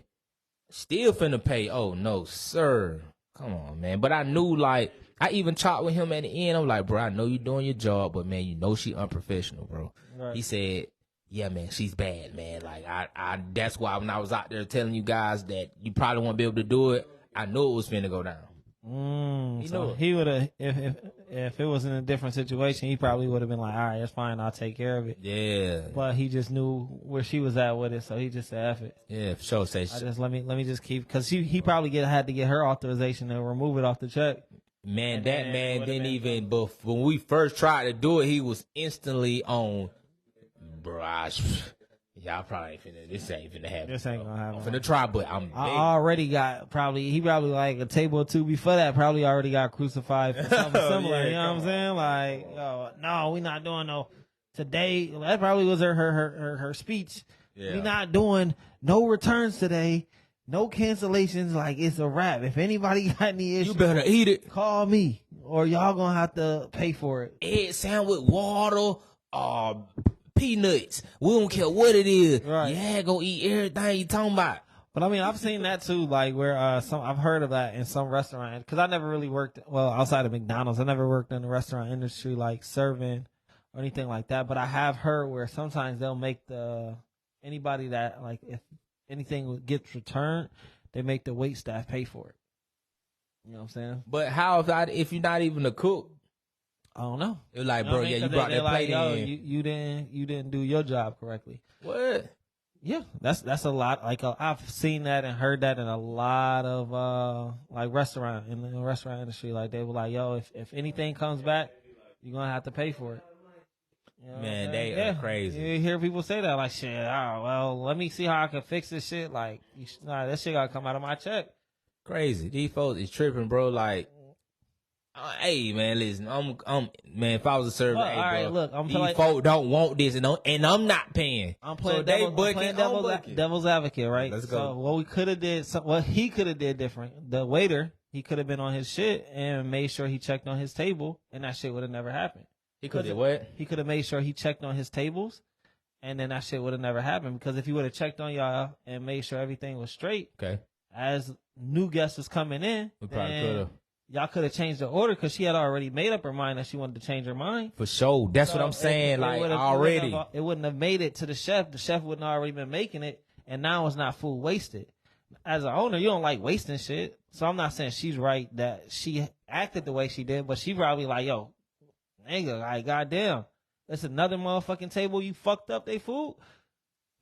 still finna pay." Oh no, sir. Come on, man. But I knew, like, I even talked with him at the end. I'm like, bro, I know you doing your job, but man, she unprofessional, bro. Right. He said, yeah, man, she's bad, man. Like, I that's why when I was out there telling you guys that you probably won't be able to do it, I knew it was finna go down. So he would have, if it was in a different situation, he probably would have been like, all right, that's fine, I'll take care of it. Yeah. But he just knew where she was at with it, so he just said, F it. Yeah, for sure. Let me just keep, because he probably had to get her authorization to remove it off the check. Man, that man didn't even, but when we first tried to do it, he was instantly on, bro, y'all probably ain't finna, this ain't finna happen. This ain't gonna happen. I'm finna try, but I already got he probably like a table or two before that, probably already got crucified for something similar. You know what I'm saying? Like, no, we not doing no today. That probably was her speech. Yeah. We not doing no returns today. no cancellations. Like, it's a wrap. If anybody got any issues, You better eat it. call me, or y'all gonna have to pay for it. Egg sandwich, water, peanuts. We don't care what it is. Right. Yeah, go eat everything you talking about. But I mean, I've seen that too, like where I've heard of that in some restaurant, because I never really worked, well, outside of McDonald's, I never worked in the restaurant industry like serving or anything like that. But I have heard where sometimes they'll make anybody that, like, if anything gets returned, they make the wait staff pay for it. You know what I'm saying? But how if you're not even a cook? I don't know. It's like, You know bro, what I mean? yeah, you 'Cause brought they're that plate like, in. You didn't do your job correctly. What? Yeah, that's a lot. Like, I've seen that and heard that in a lot of like restaurant in the restaurant industry. Like, they were like, yo, if anything comes back, you're gonna have to pay for it. You know Man, what I'm saying? they are crazy. You hear people say that, like, shit. Oh, well, let me see how I can fix this shit. Like, that shit gotta come out of my check. Crazy. These folks is tripping, bro. Like, hey, man, listen, man, if I was a server, Well, hey, all right, bro, look, I'm these like, folks don't want this, and I'm not paying. I'm playing so they booking, devil's advocate, right? Let's go. So what we could have did, what he could have did different. The waiter, he could have been on his shit and made sure he checked on his table, and that shit would have never happened. He could have what? He could have made sure he checked on his tables, and then that shit would have never happened. Because if he would have checked on y'all and made sure everything was straight, Okay. as new guests was coming in, We probably then could have. y'all could have changed the order, because she had already made up her mind that she wanted to change her mind. For sure. That's So what I'm saying. Like, already. it wouldn't have made it to the chef. The chef wouldn't have already been making it, and now it's not food wasted. As an owner, you don't like wasting shit. So I'm not saying she's right that she acted the way she did, but she probably like, yo, nigga, like, goddamn, that's another motherfucking table you fucked up they food.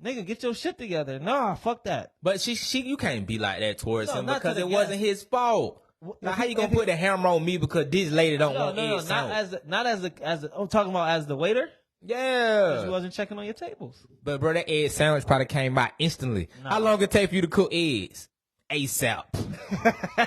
Nigga, get your shit together. Nah, fuck that. But you can't be like that towards No, him, not to because the it guy. wasn't his fault. Now, how you gonna put the hammer on me because this lady don't want egg sandwich? not as I'm talking about as the waiter. Yeah. You wasn't checking on your tables. But bro, that egg sandwich probably came out instantly. Nah. How long it take for you to cook eggs? ASAP.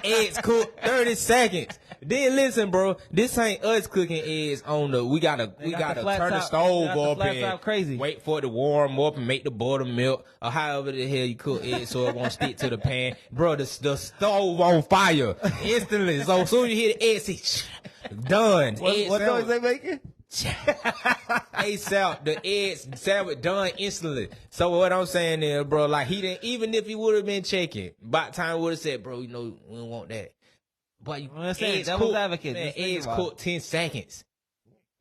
Eggs cook 30 seconds. Then listen, bro, this ain't us cooking eggs on we gotta got the flat turn the top. stove They got the up flat and top crazy. wait for it to warm up and make the butter melt, or however the hell you cook eggs so it won't stick to the pan. Bro, the stove on fire instantly. So as soon as you hear the eggs, see, done. What noise they making? ASAP, the eggs sandwich done instantly. So what I'm saying is, bro, like, he didn't, even if he would have been checking, by the time would have said, bro, you know, we don't want that. But I'm saying, devil's advocate. Man, Just think eggs about cooked 10 seconds.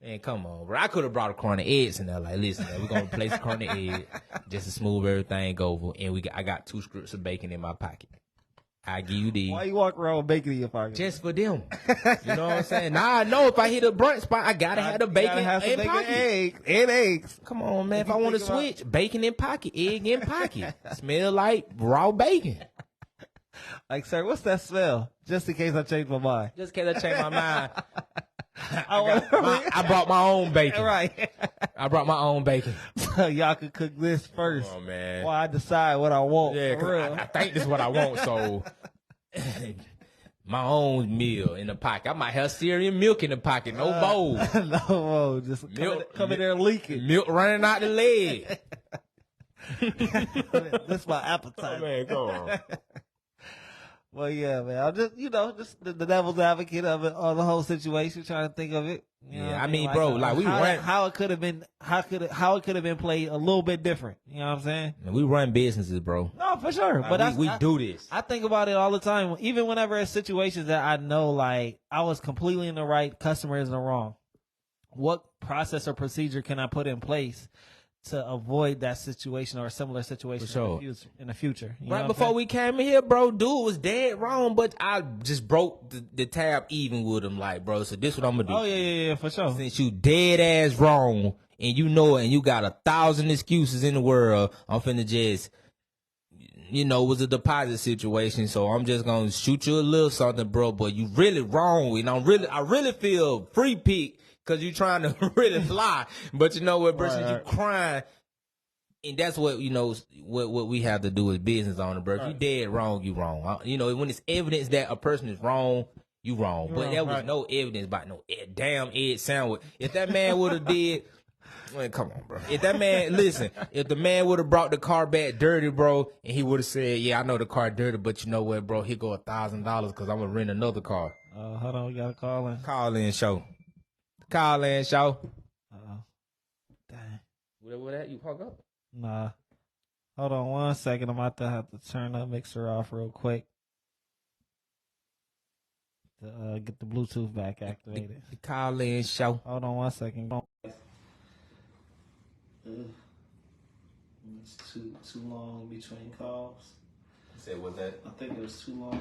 Man, come on, bro. I could have brought a corner eggs in there. Like, listen, man, we're gonna replace a corner egg just to smooth everything over. And I got 2 strips of bacon in my pocket. I give you these. Why you walk around with bacon in your pocket? Just for them. You know what I'm saying? Now I know if I hit a brunch spot, I gotta have the bacon in pocket. Eggs. Come on, man. If I want to switch, bacon in pocket, egg in pocket. Smell like raw bacon. Like, sir, what's that smell? Just in case I change my mind. Just in case I change my mind. I brought my own bacon. Right. I brought my own bacon. So y'all could cook this first. Oh, man. While I decide what I want. Yeah, For real. I think this is what I want, so my own meal in the pocket. I might have cereal and milk in the pocket. No bowl. No bowl. Just Milk, come in there leaking. Milk running out the leg. This is my appetite. Oh, man, go on. Well, yeah, man. I'm just the devil's advocate of it, of the whole situation, trying to think of it. You know Yeah, what I mean, bro, like, we run. how it could have been, how it could have been played a little bit different. You know what I'm saying? Man, we run businesses, bro. No, for sure. Like, But we do this. I think about it all the time. Even whenever it's situations that I know, like, I was completely in the right, customer is in the wrong. What process or procedure can I put in place to avoid that situation or a similar situation in the future? You know Right what before I'm we came in here, bro, dude was dead wrong, but I just broke the tab even with him, like, bro, so this what I'm gonna do. saying? Oh, yeah, for sure. Since you dead ass wrong, and you know it, and you got 1,000 excuses in the world, I'm finna just, it was a deposit situation, so I'm just gonna shoot you a little something, bro, but you really wrong, and I really feel free pick, cause you trying to really fly, but you know what, bro, since you crying, and that's what, what we have to do as business owner, bro. If you dead wrong, you wrong. When it's evidence that a person is wrong, you wrong. But there was no evidence about no damn egg sandwich. If that man would have did Man, come on, bro. If that man, listen, if the man would have brought the car back dirty, bro, and he would have said, yeah, I know the car dirty, but you know what, bro, here go $1,000 because I'm going to rent another car. Hold on, we got to call in. Call in show. Call in show. Dang. What that? You hung up? Nah. Hold on 1 second. I'm about to have to turn the mixer off real quick to get the Bluetooth back activated. The call in show. Hold on 1 second. It's too long between calls. You said what that? I think it was too long.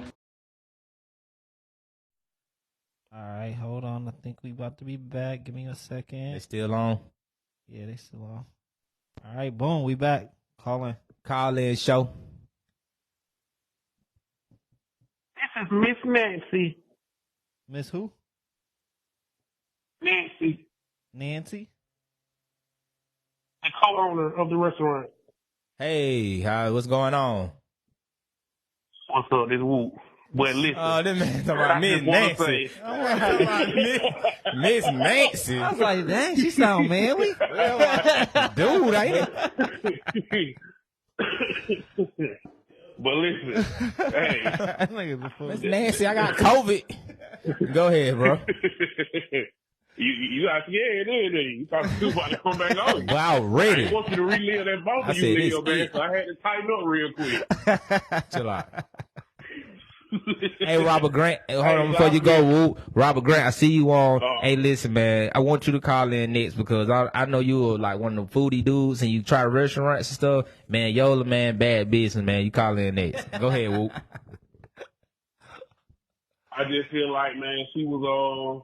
All right, hold on. I think we about to be back. Give me a second. They still on? Yeah, they still on. All right, boom, we back. Call in. Call in show. This is Miss Nancy. Miss who? Nancy, Nancy? the co-owner of the restaurant. Hey, what's going on? What's up, this Whoop? Well, listen. Oh, this man talking about I Miss just wanna Nancy. say- Talking about Miss Nancy. I was like, dang, she sound manly. Dude, ain't it? But listen, hey. That nigga's a fool. Miss Nancy, I got COVID. Go ahead, bro. You got scared, didn't you? You thought you was about to come back on. Wow, I ready. didn't want you to relive that I moment you said, lived, this man, it. so I had to tighten up real quick. Chill out. Hey, Robert Grant. Hold on before you go, Woo. Robert Grant, I see you on. Hey, listen, man. I want you to call in next because I know you are like one of the foodie dudes and you try restaurants and stuff. Man, Yola, man, bad business, man. You call in next. Go ahead, Woo. I just feel like, man, she was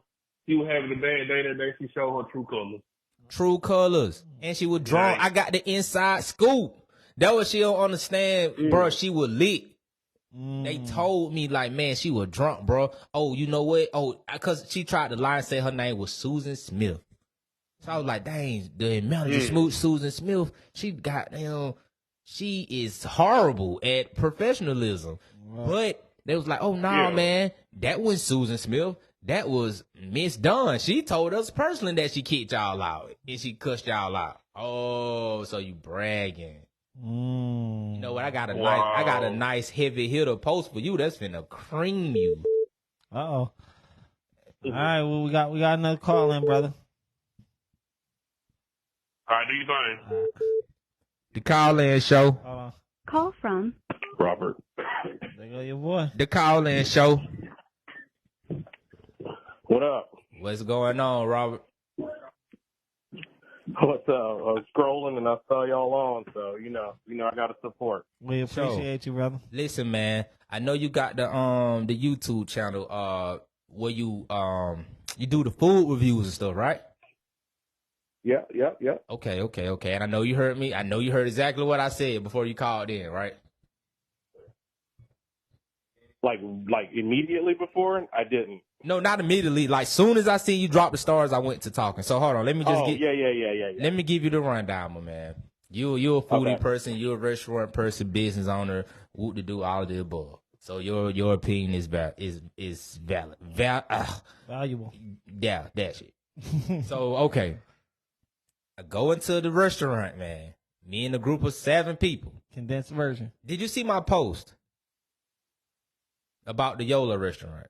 having a bad day that day. She showed her true colors. True colors. And she was drunk. Yeah. I got the inside scoop. That what she don't understand, bro. She was lit. They told me, like, man, she was drunk, bro. Oh, you know what? Oh, because she tried to lie and say her name was Susan Smith. So I was like, dang, the amount of smooth Susan Smith, she is horrible at professionalism. But they was like, oh, no, man, that wasn't Susan Smith. That was Miss Dunn. She told us personally that she kicked y'all out and she cussed y'all out. Oh, so you bragging. You know what? I got a nice heavy hitter post for you. That's finna cream you. All right, well we got another call in, brother. All right, do you think? The call in show. Hold on. Call from Robert. There go your boy. The call in show. What up? What's going on, Robert? What's up? I was scrolling and I saw y'all on, so you know I gotta support. We appreciate you, brother. Listen, man. I know you got the YouTube channel where you do the food reviews and stuff, right? Yeah. Okay. And I know you heard me. I know you heard exactly what I said before you called in, right? Like immediately before, I didn't. No, not immediately. Like soon as I see you drop the stars, I went to talking. So hold on, let me just Yeah. Let me give you the rundown, my man. You're a foodie person. You're a restaurant person, business owner. Whoop to do all of the above. So your opinion is valid. Valuable. Yeah, that shit. So okay, I go into the restaurant, man. Me and a group of 7 people. Condensed version. Did you see my post about the Yola restaurant?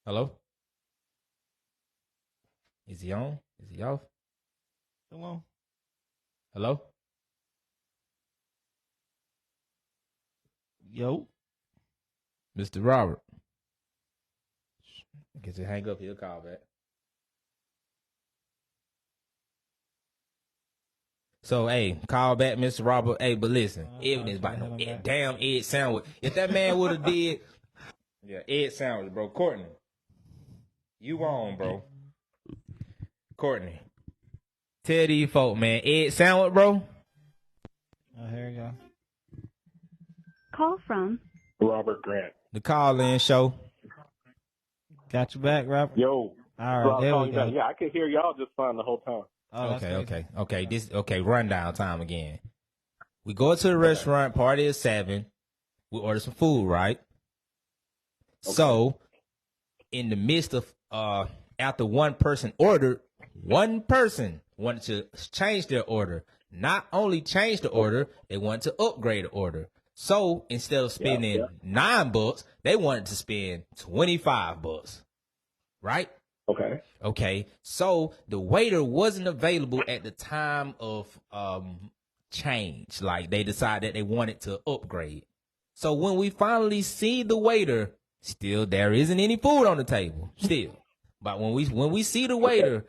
Hello? Is he on? Is he off? Hello? Hello? Yo. Mr. Robert. I guess you hang up, he'll call back. So, hey, call back, Mr. Robert. Hey, but listen, evidence by no damn Ed Sandwich. If that man would have did, Ed Sandwich, bro. Courtney, you on, bro. Courtney, tell these folk, man. Ed Sandwich, bro. Oh, here we go. Call from Robert Grant. The call-in show. Got you back, Robert. Yo. All right, there we go. Yeah, I could hear y'all just fine the whole time. Oh, that's crazy. Okay. Rundown time again. We go to the restaurant. Party is 7. We order some food, right? Okay. So, in the midst of after one person ordered, one person wanted to change their order. Not only change the order, they wanted to upgrade the order. So instead of spending $9, they wanted to spend $25. Right? Okay. So the waiter wasn't available at the time of change. Like they decided that they wanted to upgrade. So when we finally see the waiter, still there isn't any food on the table. Still. But when we see the waiter,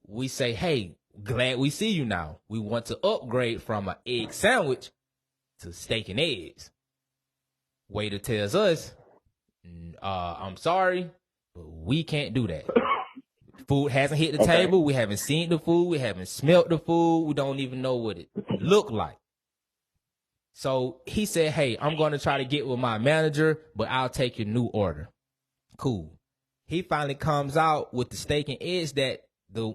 we say, hey, glad we see you now. We want to upgrade from an egg sandwich to steak and eggs. Waiter tells us, I'm sorry, but we can't do that. Food hasn't hit the table. We haven't seen the food. We haven't smelt the food. We don't even know what it looked like. So he said, hey, I'm going to try to get with my manager, but I'll take your new order. Cool. He finally comes out with the steak and eggs that the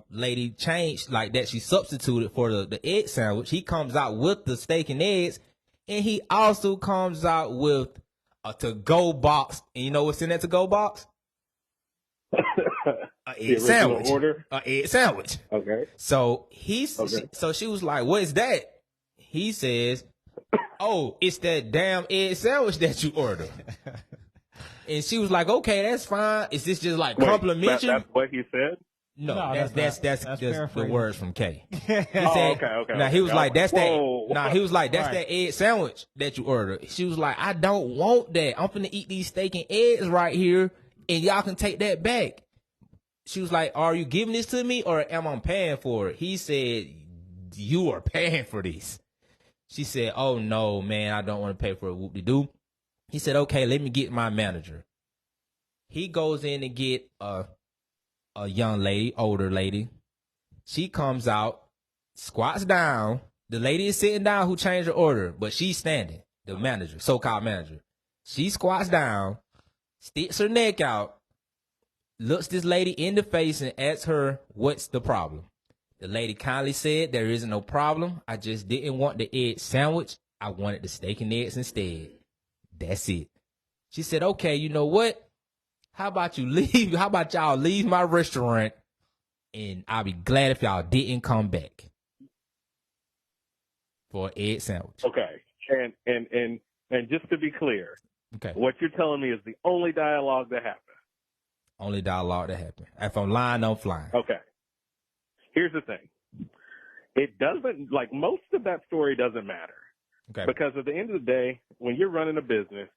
lady changed, like that she substituted for the egg sandwich. He comes out with the steak and eggs, and he also comes out with a to-go box. And you know what's in that to-go box? An egg sandwich. Order? An egg sandwich. Okay. So she was like, what is that? He says, oh, it's that damn egg sandwich that you ordered. And she was like, okay, that's fine. Is this just like complimentary? That's what he said? No, that's the words from K. He said, okay. Now he was like, that's Whoa. that. Now he was like, that's that egg sandwich that you ordered. She was like, I don't want that. I'm finna eat these steak and eggs right here, and y'all can take that back. She was like, are you giving this to me or am I paying for it? He said, you are paying for this. She said, oh no, man, I don't want to pay for a whoop-de-doo. He said, okay, let me get my manager. He goes in and get a young lady, older lady. She comes out, squats down. The lady is sitting down who changed her order, but she's standing, the manager, so-called manager. She squats down, sticks her neck out, looks this lady in the face and asks her, what's the problem? The lady kindly said, there isn't no problem. I just didn't want the egg sandwich. I wanted the steak and eggs instead. That's it. She said, okay, you know what? How about you leave? How about y'all leave my restaurant and I'll be glad if y'all didn't come back for an egg sandwich. Okay. And just to be clear, okay, what you're telling me is the only dialogue that happened. Only dialogue that happened. If I'm lying, I'm flying. Okay. Here's the thing. It doesn't, like, most of that story doesn't matter. Okay. Because at the end of the day, when you're running a business,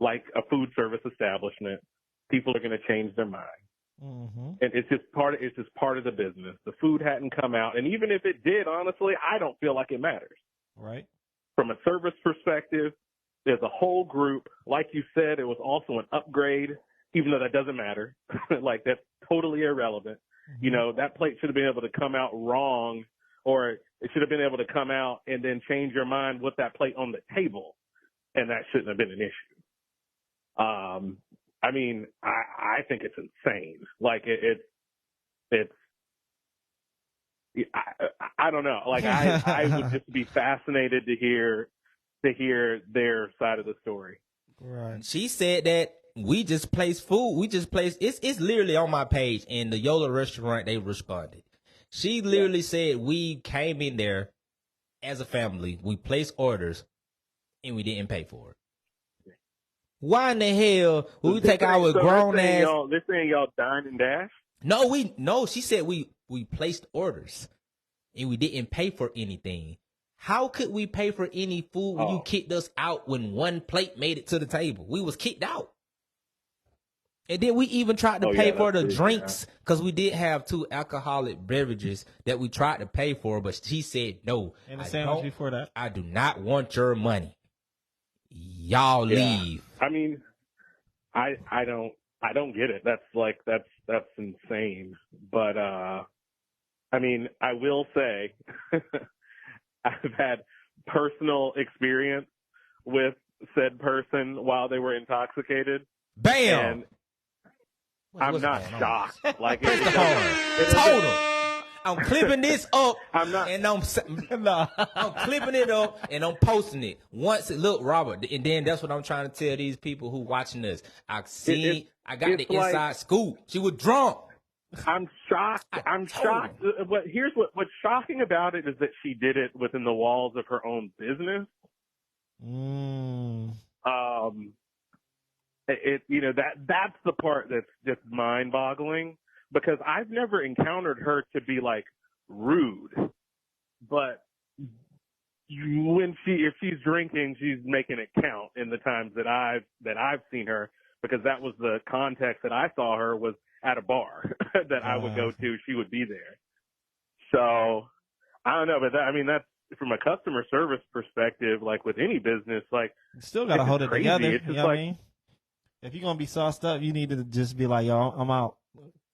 like a food service establishment, people are going to change their mind. Mm-hmm. And it's just part of the business. The food hadn't come out. And even if it did, honestly, I don't feel like it matters. Right. From a service perspective, there's a whole group. Like you said, it was also an upgrade, even though that doesn't matter. Like, that's totally irrelevant. You know, that plate should have been able to come out wrong, or it should have been able to come out and then change your mind with that plate on the table, and that shouldn't have been an issue. I mean, I think it's insane. Like, I don't know. Like, I would just be fascinated to hear their side of the story. Right. She said that we just placed food. It's literally on my page, and the Yola restaurant, they responded. She literally said we came in there as a family, we placed orders, and we didn't pay for it. Why in the hell would we take our grown ass? This thing y'all dine and dash? No, she said we placed orders and we didn't pay for anything. How could we pay for any food when you kicked us out when one plate made it to the table? We was kicked out. And then we even tried to pay for the drinks because we did have 2 alcoholic beverages that we tried to pay for, but she said no. And the sandwich before that. I do not want your money. Y'all leave. I mean, I don't get it. That's insane. But I mean, I will say I've had personal experience with said person while they were intoxicated. Bam! And I'm not shocked. Like, Press the horn. Total. I'm clipping this up. I'm not. And I'm clipping it up and I'm posting it. Once it look, Robert, and then that's what I'm trying to tell these people who watching this. I got the inside scoop. She was drunk. I'm shocked. I'm shocked. But here's what's shocking about it is that she did it within the walls of her own business. That's the part that's just mind-boggling, because I've never encountered her to be like rude, but if she's drinking, she's making it count in the times that I've seen her, because that was the context that I saw her was at a bar that I would go to. She would be there. So I don't know, but that's from a customer service perspective, like with any business, like you still got to hold it crazy. together. It's just you know what I mean? If you're going to be sauced up, you need to just be like, yo, I'm out.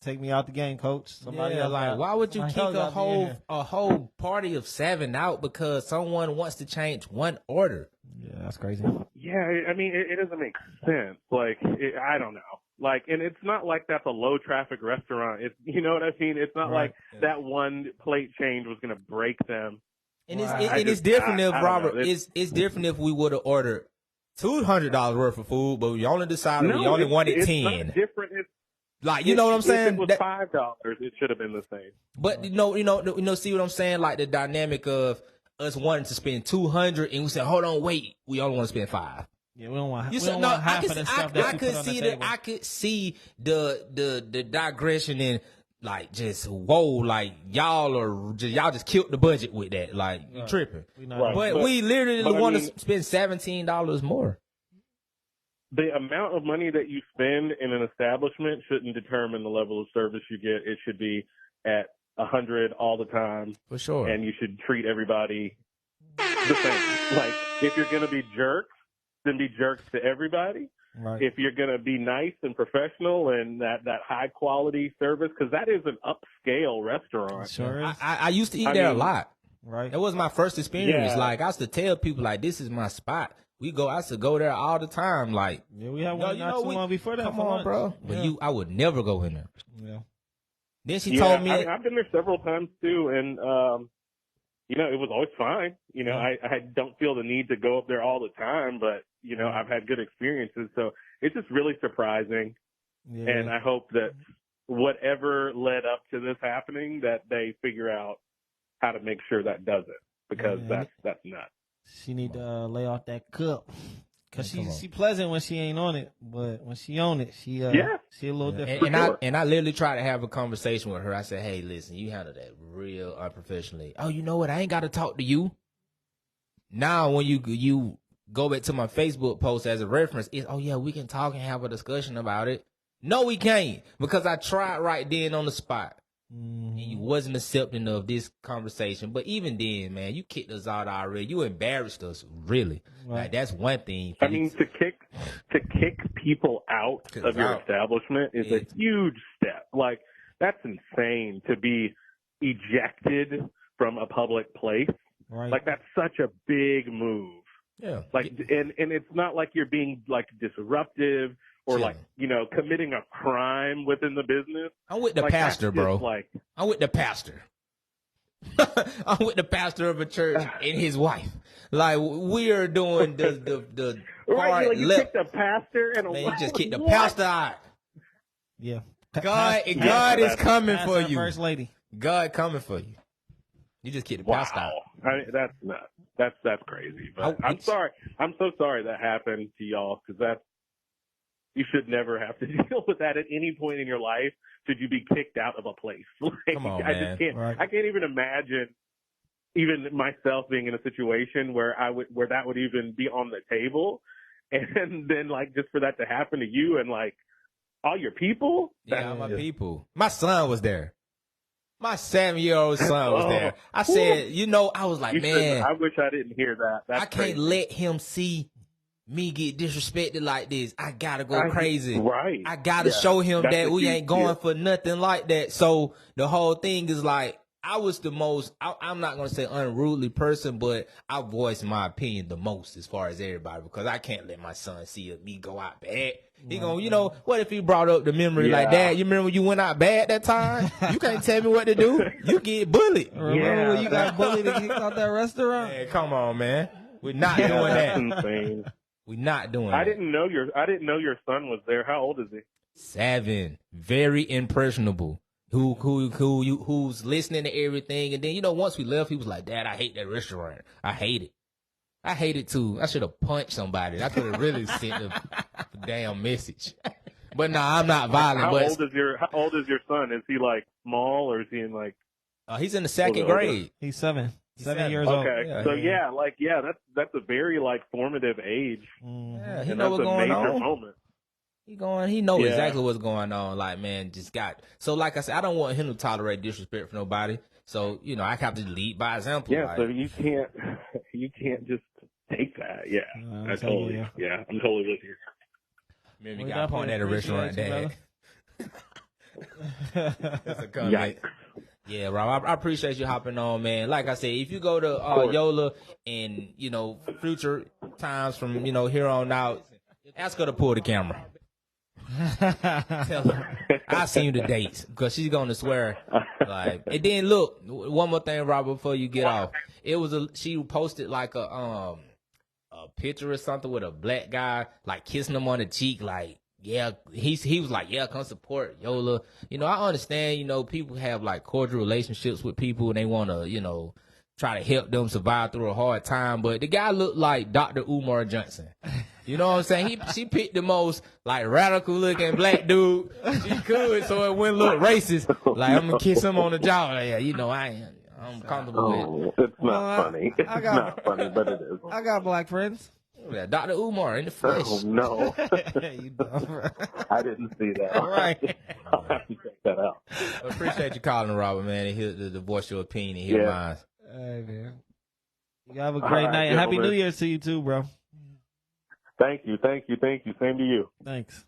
Take me out the game, coach. Somebody else like, why would you kick a whole party of 7 out because someone wants to change one order? Yeah, that's crazy. Yeah, it doesn't make sense. Like, I don't know. Like, and it's not like that's a low traffic restaurant. It's, you know what I mean? It's not like that one plate change was going to break them. And it's different if, Robert, it's different if we would have ordered $200 worth of food, but we only decided we only wanted 10. It's not different. Like, you know what I'm saying? If it was $5, it should have been the same. But see what I'm saying? Like the dynamic of us wanting to spend $200 and we said, hold on, wait, we only want to spend $5. Yeah, we don't want half of the stuff that you put on the table. I could see the digression in, like, just like y'all just killed the budget with that, like you tripping. But we literally want to spend $17 more. The amount of money that you spend in an establishment shouldn't determine the level of service you get. It should be at 100 all the time, for sure. And you should treat everybody the same. Like, if you're gonna be jerks, then be jerks to everybody. Right. If you're going to be nice and professional and that high quality service, because that is an upscale restaurant. Sure is. I used to eat there a lot. Right. It was my first experience. Yeah. Like, I used to tell people, like, this is my spot. I used to go there all the time. Like, yeah, we had one not too long before that. Come on, bro. But I would never go in there. Yeah. Then she told me. I've been there several times too, and it was always fine. I don't feel the need to go up there all the time, but I've had good experiences. So it's just really surprising. Yeah. And I hope that whatever led up to this happening, that they figure out how to make sure that doesn't, because that's nuts. She need to lay off that cup. Cause she pleasant when she ain't on it, but when she on it, she a little different. And I literally tried to have a conversation with her. I said, "Hey, listen, you handle that real unprofessionally. Oh, you know what? I ain't got to talk to you. Now, when you go back to my Facebook post as a reference, it's we can talk and have a discussion about it. No, we can't, because I tried right then on the spot. And you wasn't accepting of this conversation. But even then, man, you kicked us out already. You embarrassed us, really. Right. Like, that's one thing. I mean, to kick people out of your establishment is a huge step. Like, that's insane to be ejected from a public place. Right. Like, that's such a big move. Yeah. Like, and it's not like you're being like disruptive or committing a crime within the business. I'm with the pastor, bro. I'm with the pastor. I'm with the pastor of a church and his wife. Like, we are doing the right. Like, you kicked a pastor and you just kicked the pastor out. Yeah. God is coming for you. First lady. God coming for you. You just kicked the pastor out. That's nuts. That's crazy. But I'm sorry. I'm so sorry that happened to y'all, because you should never have to deal with that at any point in your life. Should you be kicked out of a place? Like, come on, I man. just can't. Right. I can't even imagine even myself being in a situation where that would even be on the table, and then like just for that to happen to you and like all your people. Yeah, my people. My son was there. My 7-year-old son was there. I said, I was like, man, I wish I didn't hear that. That's can't let him see me get disrespected like this. I gotta go crazy. Right. I gotta show him that we ain't going for nothing like that. So the whole thing is like, I was the most, I'm not going to say unruly person, but I voiced my opinion the most as far as everybody, because I can't let my son see me go out bad. He gonna, you know, what if he brought up the memory like, Dad, you remember when you went out bad that time? You can't tell me what to do. You get bullied. Remember when you got bullied and kicked out that restaurant? Man, come on, man. We're not doing That's that. insane. We're not doing I that. didn't know your son was there. How old is he? 7, very impressionable. Who's listening to everything, and then, you know, once we left, he was like, Dad, I hate that restaurant. I hate it. I hate it too. I should have punched somebody. I could have really sent a damn message. But nah, I'm not violent. How But old is your son? Is he like small or is he in like? he's in the second older? grade. He's 7. He's 7 years Okay, old. so that's a very like formative age. Yeah, he And know that's what's a going major on. moment. He know Yeah. exactly what's going on. Like, man, so like I said, I don't want him to tolerate disrespect from nobody. So, you know, I have to lead by example. Yeah, like, so you can't just take that. Yeah, I'm I'm totally with you. maybe We got point definitely at a restaurant, appreciate Dad. That's a comment. Yeah, Rob, I appreciate you hopping on, man. Like I said, if you go to Yola and, you know, future times from, you know, here on out, ask her to pull the camera. Tell her I seen you the dates because she's gonna swear. Like, and then look, one more thing, Robert, before you get off. She posted like a picture or something with a black guy like kissing him on the cheek, like, yeah, he was like, yeah, come support Yola. You know, I understand, you know, people have like cordial relationships with people and they wanna, you know, try to help them survive through a hard time, but the guy looked like Dr. Umar Johnson. You know what I'm saying? She picked the most like radical looking black dude she could, so it wouldn't look racist. Like, I'm gonna kiss him on the jaw. Yeah, you know, I'm comfortable with it. It's not funny. It's not funny, but it is. I got black friends. Yeah, Dr. Umar in the flesh. Oh no, You dumb. I didn't see that. Right. I'll have to check that out. I appreciate you calling, Robert, man, and hear the voice your opinion and hear mine. Hey, man. You have a great night. And Happy gentlemen. New Year to you too, bro. Thank you. Same to you. Thanks.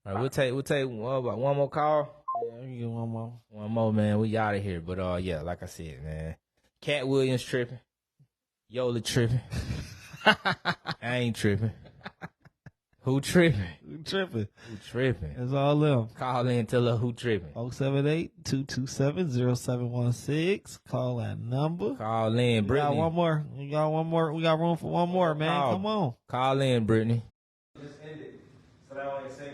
All right, we'll take about one more call. Yeah, let me get one more. One more, man. We out of here. But yeah, like I said, man, KATT Williams tripping, Yola tripping. I ain't tripping. Who tripping? You tripping. Who tripping? It's all them. Call in and tell her who tripping. 078-227-0716. Call that number. Call in, We Brittany. got one more. We got one more. We got room for one more, man. Call. Come on. Call in, Brittany. Just end it. So that way it say